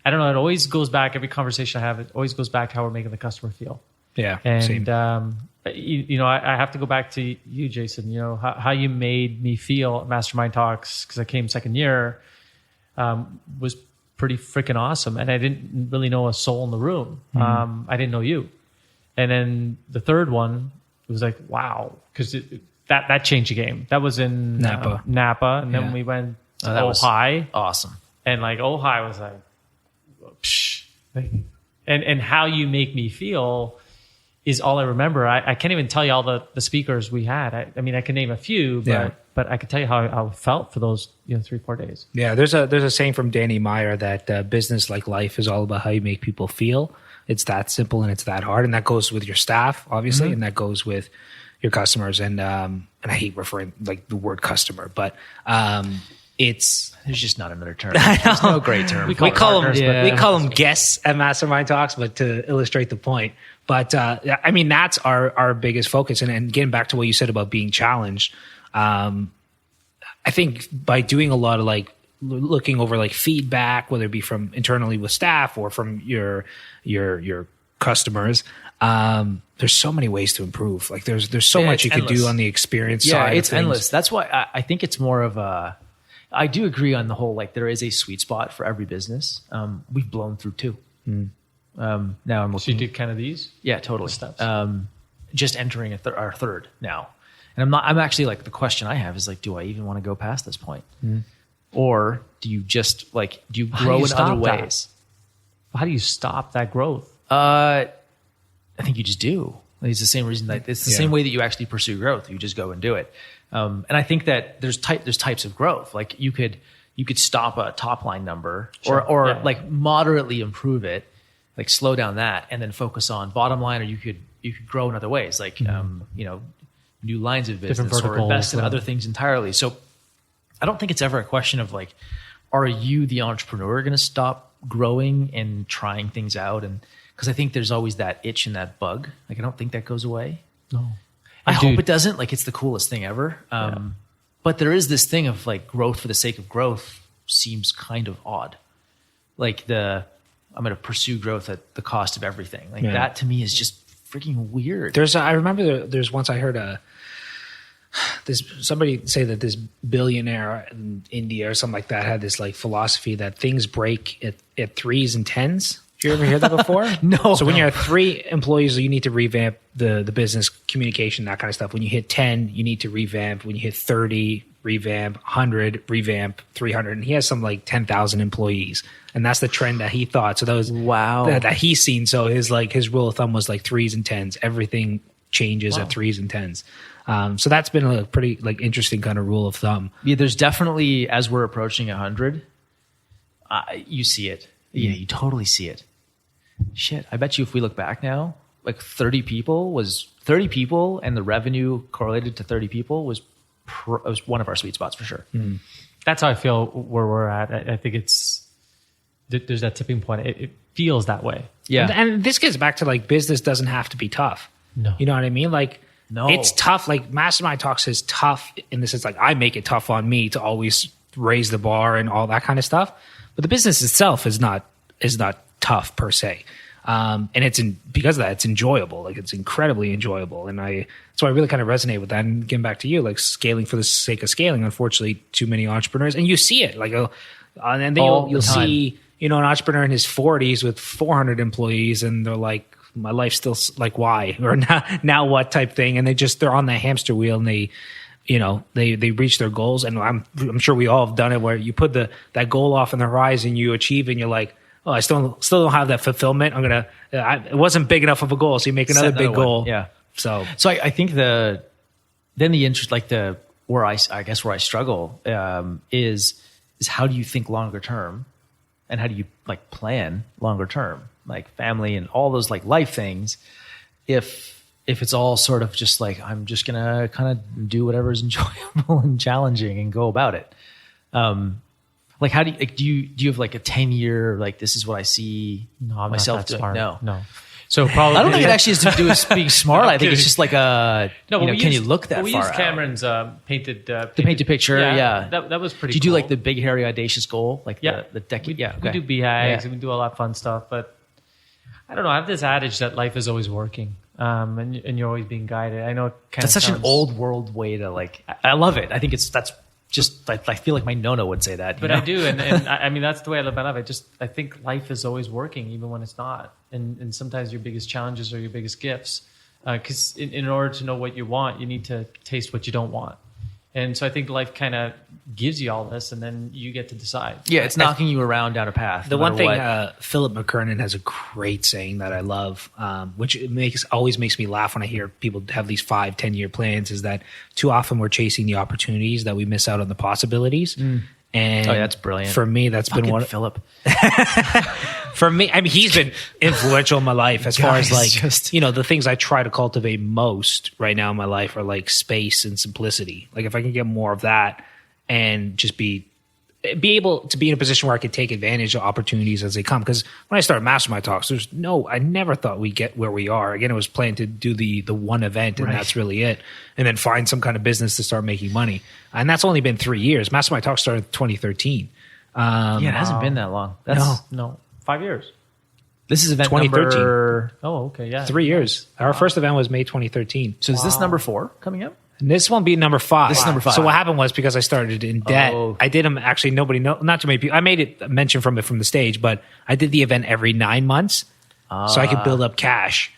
I don't know, it always goes back, every conversation I have, it always goes back to how we're making the customer feel. Yeah, and same. I have to go back to you, Jason. How you made me feel at Mastermind Talks, because I came second year, was pretty freaking awesome, and I didn't really know a soul in the room. I didn't know you, and then the third one was like, wow, because that changed the game. That was in Napa, and then we went to Ojai. Awesome, and like Ojai was like, psh. And how you make me feel is all I remember. I can't even tell you all the speakers we had. I mean, I can name a few, but I can tell you how I felt for those 3-4 days. Yeah, there's a saying from Danny Meyer that business, like life, is all about how you make people feel. It's that simple and it's that hard, and that goes with your staff, obviously, and that goes with your customers. And I hate referring like the word customer, but there's just not another term. There's no great term. We call them guests at Mastermind Talks, but to illustrate the point. But I mean, that's our biggest focus. And getting back to what you said about being challenged, I think by doing a lot of like looking over like feedback, whether it be from internally with staff or from your customers, there's so many ways to improve. Like there's so much you could do on the experience side. Yeah, it's endless. That's why I think it's more of I do agree on the whole, like there is a sweet spot for every business. We've blown through 2. Now I'm looking. So you did kind of these? Yeah, totally. Steps. Just entering our third now. And I'm actually like, the question I have is like, do I even want to go past this point? Or do you just like, do you grow in other ways? How do you stop that growth? I think you just do. It's the same reason that it's the same way that you actually pursue growth. You just go and do it. And I think that there's types of growth. Like you could stop a top line number or like moderately improve it, like slow down that and then focus on bottom line, or you could grow in other ways, like new lines of business or invest in other things entirely. So I don't think it's ever a question of like, are you the entrepreneur going to stop growing and trying things out? And because I think there's always that itch and that bug. Like I don't think that goes away. No. I hope it doesn't. Like it's the coolest thing ever. But there is this thing of like growth for the sake of growth seems kind of odd. Like I'm going to pursue growth at the cost of everything. Like that to me is just freaking weird. I remember there's once I heard somebody say that this billionaire in India or something like that had this like philosophy that things break at 3s and 10s. Did you ever hear that before? No. So when you're at 3 employees, you need to revamp the business communication, that kind of stuff. When you hit 10, you need to revamp. When you hit 30, revamp. 100, revamp. 300. And he has some like 10,000 employees. And that's the trend that he thought. So that was that he's seen. So his rule of thumb was like 3s and 10s. Everything changes at 3s and 10s. So that's been a pretty like interesting kind of rule of thumb. Yeah, there's definitely, as we're approaching 100, you see it. Yeah, you totally see it. Shit, I bet you if we look back now, like 30 people, and the revenue correlated to 30 people was one of our sweet spots for sure. That's how I feel where we're at. I think there's that tipping point. It feels that way. Yeah. And this gets back to like business doesn't have to be tough. No. You know what I mean? Like, no, it's tough. Like Mastermind Talks is tough in the sense like I make it tough on me to always raise the bar and all that kind of stuff. But the business itself is not tough per se. And because of that, it's enjoyable. Like it's incredibly enjoyable. And so I really kind of resonate with that. And getting back to you, like scaling for the sake of scaling, unfortunately, too many entrepreneurs, and you see it like, and then you'll see, an entrepreneur in his 40s with 400 employees and they're like my life's still like, why? Or now what type thing? And they're on that hamster wheel, and they reach their goals. And I'm sure we all have done it, where you put that goal off in the horizon, you achieve, and you're like, oh, I still don't have that fulfillment. It wasn't big enough of a goal. So you make another big goal. Yeah. So I think the interest, like where I struggle is how do you think longer term, and how do you like plan longer term, like family and all those like life things. If it's all sort of just like, I'm just gonna kind of do whatever is enjoyable and challenging and go about it. Like how do you have like a 10-year, like this is what I see myself doing? No. So probably I don't think it actually has to do with being smart. I think it's just like can you look that far out? We used Cameron's painted picture. Yeah. That was pretty. Do you cool. do like the big, hairy, audacious goal? Like the decade? We do BHAGs and we do a lot of fun stuff. But I don't know. I have this adage that life is always working, and you're always being guided. I know that's such an old world way to like. I love it. I think that's just. I feel like my Nona would say that. But I do, and I mean that's the way I live my life. I think life is always working, even when it's not. And sometimes your biggest challenges are your biggest gifts. Because in order to know what you want, you need to taste what you don't want. And so I think life kind of gives you all this, and then you get to decide. Yeah, it's knocking you around down a path. The one thing, Philip McKernan has a great saying that I love, which always makes me laugh when I hear people have these 5-10 year plans, is that too often we're chasing the opportunities that we miss out on the possibilities. And that's brilliant. For me, that's been one. Philip. For me, I mean, he's been influential in my life as far as like, the things I try to cultivate most right now in my life are like space and simplicity. Like if I can get more of that and just be able to be in a position where I could take advantage of opportunities as they come. Because when I started Mastermind Talks, I never thought we'd get where we are. Again, it was planned to do the one event, and that's really it. And then find some kind of business to start making money. And that's only been 3 years. Mastermind Talks started in 2013. It hasn't been that long. No, 5 years. This is event 2013. number... Oh, okay, yeah. 3 years. Our first event was May 2013. So is this number 4 coming up? And this won't be number 5. This is number 5. So what happened was, because I started in debt, I did them actually, not too many people. I made it mention from the stage, but I did the event every 9 months so I could build up cash.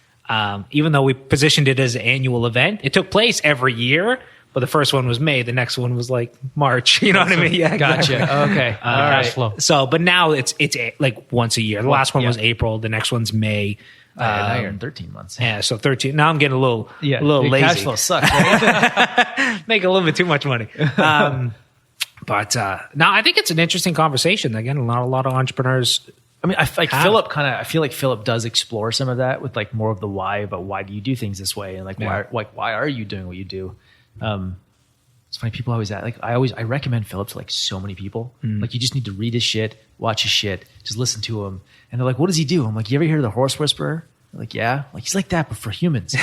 Even though we positioned it as an annual event, it took place every year, but the first one was May. The next one was like March. You know what I mean? Yeah, gotcha. Okay. All right. Cash flow. So, but now it's like once a year. The last one was April. The next one's May. Now you're in 13 months. Yeah, so 13. Now I'm getting a little lazy. Cash flow sucks, right? Make a little bit too much money. But now I think it's an interesting conversation. Again, a lot of entrepreneurs. I mean, I feel like Philip does explore some of that with like more of the why, about why do you do things this way, and like why are you doing what you do? It's funny, people always ask, like I recommend Philip to like so many people. Like you just need to read his shit, watch his shit, just listen to him. And they're like, what does he do? I'm like, you ever hear of the horse whisperer? They're like, yeah. Like he's like that, but for humans.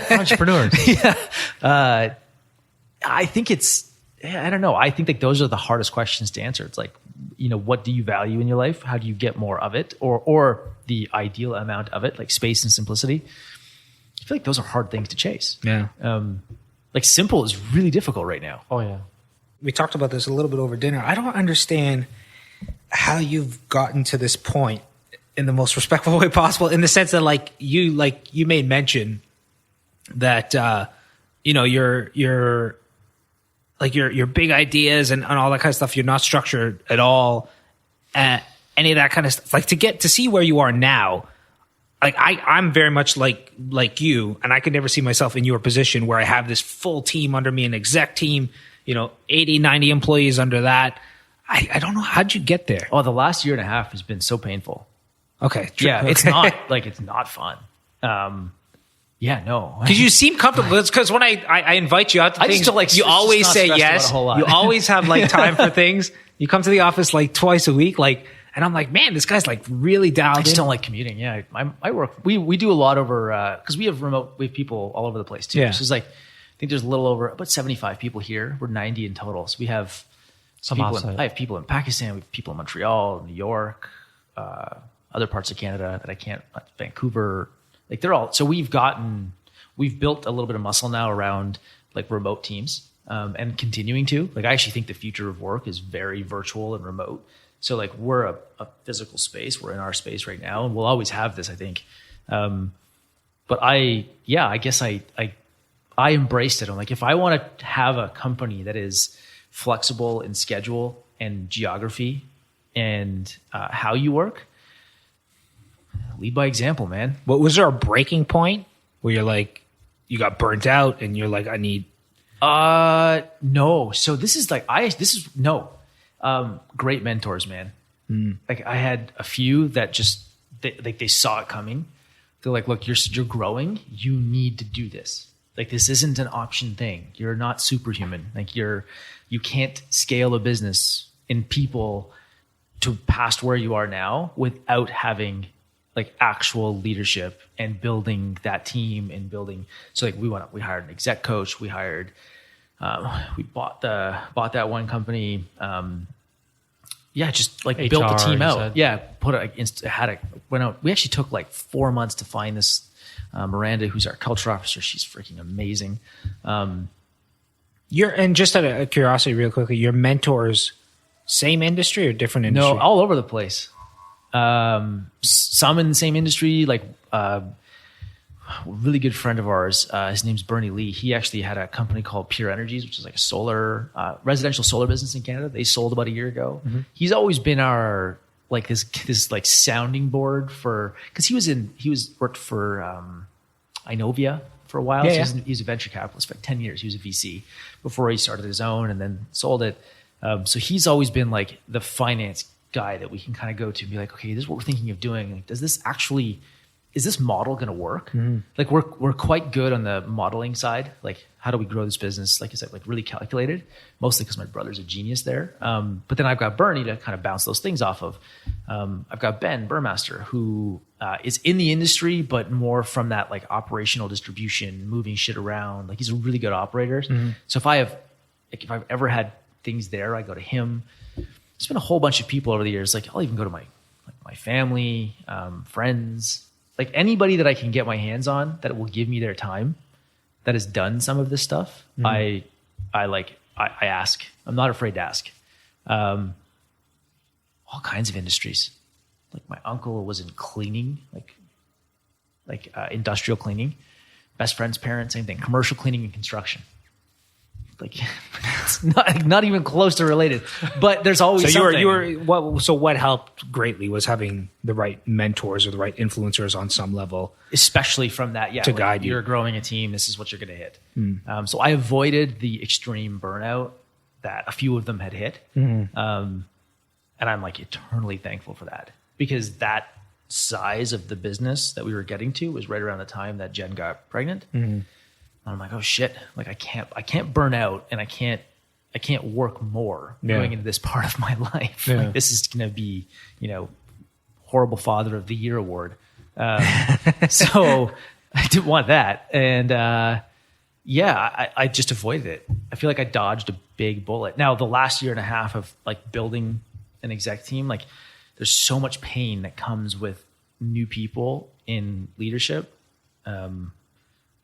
Entrepreneurs. Yeah. I think I don't know. I think like those are the hardest questions to answer. It's like, what do you value in your life? How do you get more of it? Or the ideal amount of it, like space and simplicity. I feel like those are hard things to chase. Yeah. Like simple is really difficult right now. Oh yeah. We talked about this a little bit over dinner. I don't understand how you've gotten to this point in the most respectful way possible, in the sense that like you made mention that your big ideas and all that kind of stuff, you're not structured at all, any of that kind of stuff. Like to see where you are now, like I'm very much like you, and I could never see myself in your position where I have this full team under me, an exec team, 80, 90 employees under that. I don't know. How'd you get there? Oh, the last year and a half has been so painful. Okay. Yeah, okay. It's not fun. Yeah, no. Because you seem comfortable. It's because when I invite you out to things, you always say yes. You always have like time for things. You come to the office like twice a week, and I'm like, man, this guy's like really dialed in. I just don't like commuting. Yeah, I work. We do a lot over because we have people all over the place too. Yeah. So it's like I think there's a little over about 75 people here. We're 90 in total. So we have I have people in Pakistan. We have people in Montreal, New York, other parts of Canada that I can't. Vancouver. Like they're all. So we've built a little bit of muscle now around like remote teams, and continuing to. Like I actually think the future of work is very virtual and remote. So like we're a physical space. We're in our space right now, and we'll always have this, I think. but I guess I embraced it. I'm like, if I want to have a company that is flexible in schedule and geography and how you work, lead by example, man. What was there a breaking point where you're like, you got burnt out and you're like, I need? No. So this is great mentors, man. Like I had a few that just they saw it coming. They're like, look, you're growing. You need to do this. Like this isn't an option thing. You're not superhuman. Like you can't scale a business in people to past where you are now without having like actual leadership and building that team and building. So like we hired an exec coach. We hired, we bought that one company. Just like built the team out. Yeah. Went out. We actually took like 4 months to find this, Miranda, who's our culture officer. She's freaking amazing. And just out of curiosity, real quickly, your mentors, same industry or different industry? No, all over the place. Some in the same industry, like a really good friend of ours. His name's Bernie Lee. He actually had a company called Pure Energies, which is like a solar, residential solar business in Canada. They sold about a year ago. Mm-hmm. He's always been our like this like sounding board for, because he worked for Inovia for a while. Yeah, so he's a venture capitalist for like 10 years. He was a VC before he started his own and then sold it. So he's always been like the finance guy that we can kind of go to and be like, okay, this is what we're thinking of doing. Like, is this model going to work? Mm-hmm. Like we're quite good on the modeling side. Like how do we grow this business? Like I said, like really calculated, mostly because my brother's a genius there. But then I've got Bernie to kind of bounce those things off of. I've got Ben Burmaster, who is in the industry, but more from that like operational distribution, moving shit around. Like he's a really good operator. Mm-hmm. So if I've ever had things there, I go to him. There's been a whole bunch of people over the years. Like I'll even go to my family, friends, like anybody that I can get my hands on that will give me their time, that has done some of this stuff. Mm-hmm. I ask. I'm not afraid to ask. All kinds of industries. Like my uncle was in cleaning, like industrial cleaning. Best friend's parents, same thing. Commercial cleaning and construction. Like it's not even close to related, but there's always something. So what helped greatly was having the right mentors or the right influencers on some level, especially from that. Yeah, to guide you. You're growing a team. This is what you're going to hit. So I avoided the extreme burnout that a few of them had hit, and I'm like eternally thankful for that, because that size of the business that we were getting to was right around the time that Jen got pregnant. Mm-hmm. I'm like, oh shit! Like I can't burn out, and I can't work more going into this part of my life. Yeah. Like this is going to be, horrible father of the year award. So I didn't want that, and I just avoided it. I feel like I dodged a big bullet. Now the last year and a half of like building an exec team, like there's so much pain that comes with new people in leadership.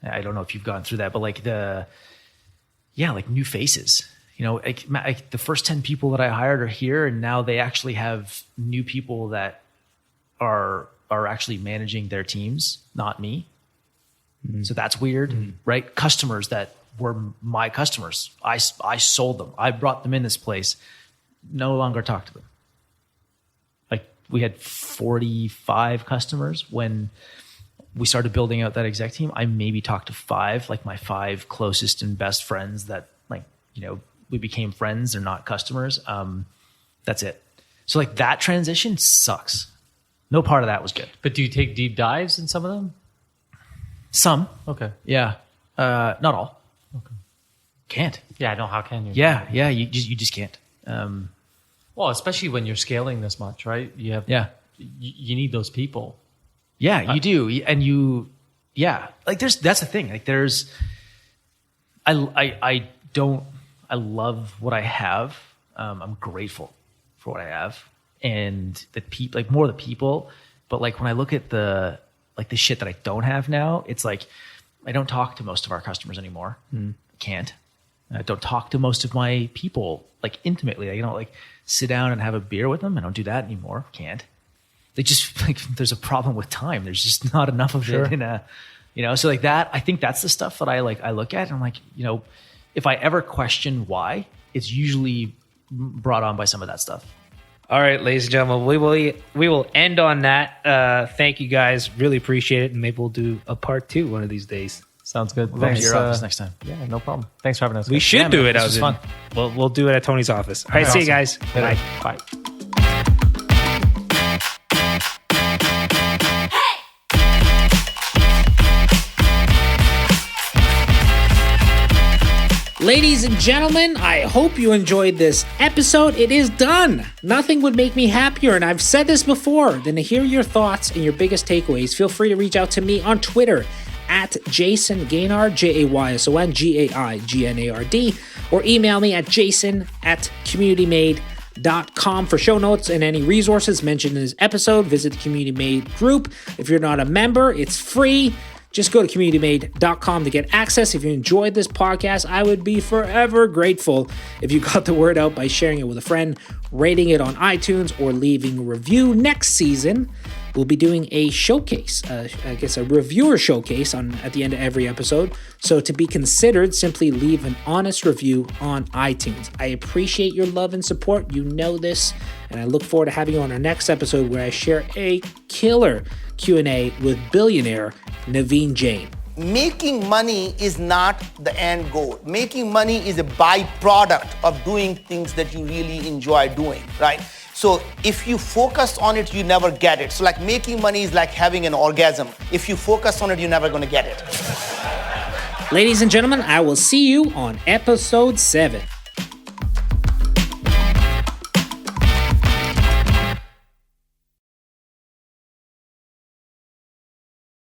I don't know if you've gone through that, but like like new faces, like the first 10 people that I hired are here, and now they actually have new people that are actually managing their teams, not me. Mm-hmm. So that's weird, right? Customers that were my customers. I sold them. I brought them in this place. No longer talk to them. Like we had 45 customers when we started building out that exec team. I maybe talked to 5, like my 5 closest and best friends that we became friends. They're not customers. That's it. So like that transition sucks. No part of that was good. But do you take deep dives in some of them? Some. Okay. Yeah. Not all. Okay. Can't. Yeah, I know. How can you? Yeah. You just can't. Well, especially when you're scaling this much, right? You have. Yeah. You need those people. Yeah, you do. And like that's the thing. Like I love what I have. I'm grateful for what I have, and the people, like more the people. But like when I look at the shit that I don't have now, it's like, I don't talk to most of our customers anymore. I can't. I don't talk to most of my people like intimately. I don't like sit down and have a beer with them. I don't do that anymore. Can't. They just like, there's a problem with time. There's just not enough of it in So like that, I think that's the stuff that I look at and I'm like, if I ever question why, it's usually brought on by some of that stuff. All right, ladies and gentlemen, we will end on that. Thank you guys. Really appreciate it. And maybe we'll do a part 2 one of these days. Sounds good. We'll come to your office next time. Yeah, no problem. Thanks for having us. We should do it. This was fun. We'll do it at Tony's office. All right, see you guys. Bye. Bye. Ladies and gentlemen, I hope you enjoyed this episode. It is done. Nothing would make me happier, and I've said this before, than to hear your thoughts and your biggest takeaways. Feel free to reach out to me on Twitter at Jason Gaynard, JAYSON, or email me at jason@communitymade.com. For show notes and any resources mentioned in this episode, visit the Community Made group. If you're not a member, it's free. Just go to communitymade.com to get access. If you enjoyed this podcast, I would be forever grateful if you got the word out by sharing it with a friend, rating it on iTunes, or leaving a review. Next season, we'll be doing a showcase, a reviewer showcase at the end of every episode. So to be considered, simply leave an honest review on iTunes. I appreciate your love and support. You know this. And I look forward to having you on our next episode where I share a killer Q&A with billionaire Naveen Jain. Making money is not the end goal. Making money is a byproduct of doing things that you really enjoy doing, right? So if you focus on it, you never get it. So like making money is like having an orgasm. If you focus on it, you're never going to get it. Ladies and gentlemen, I will see you on episode 7.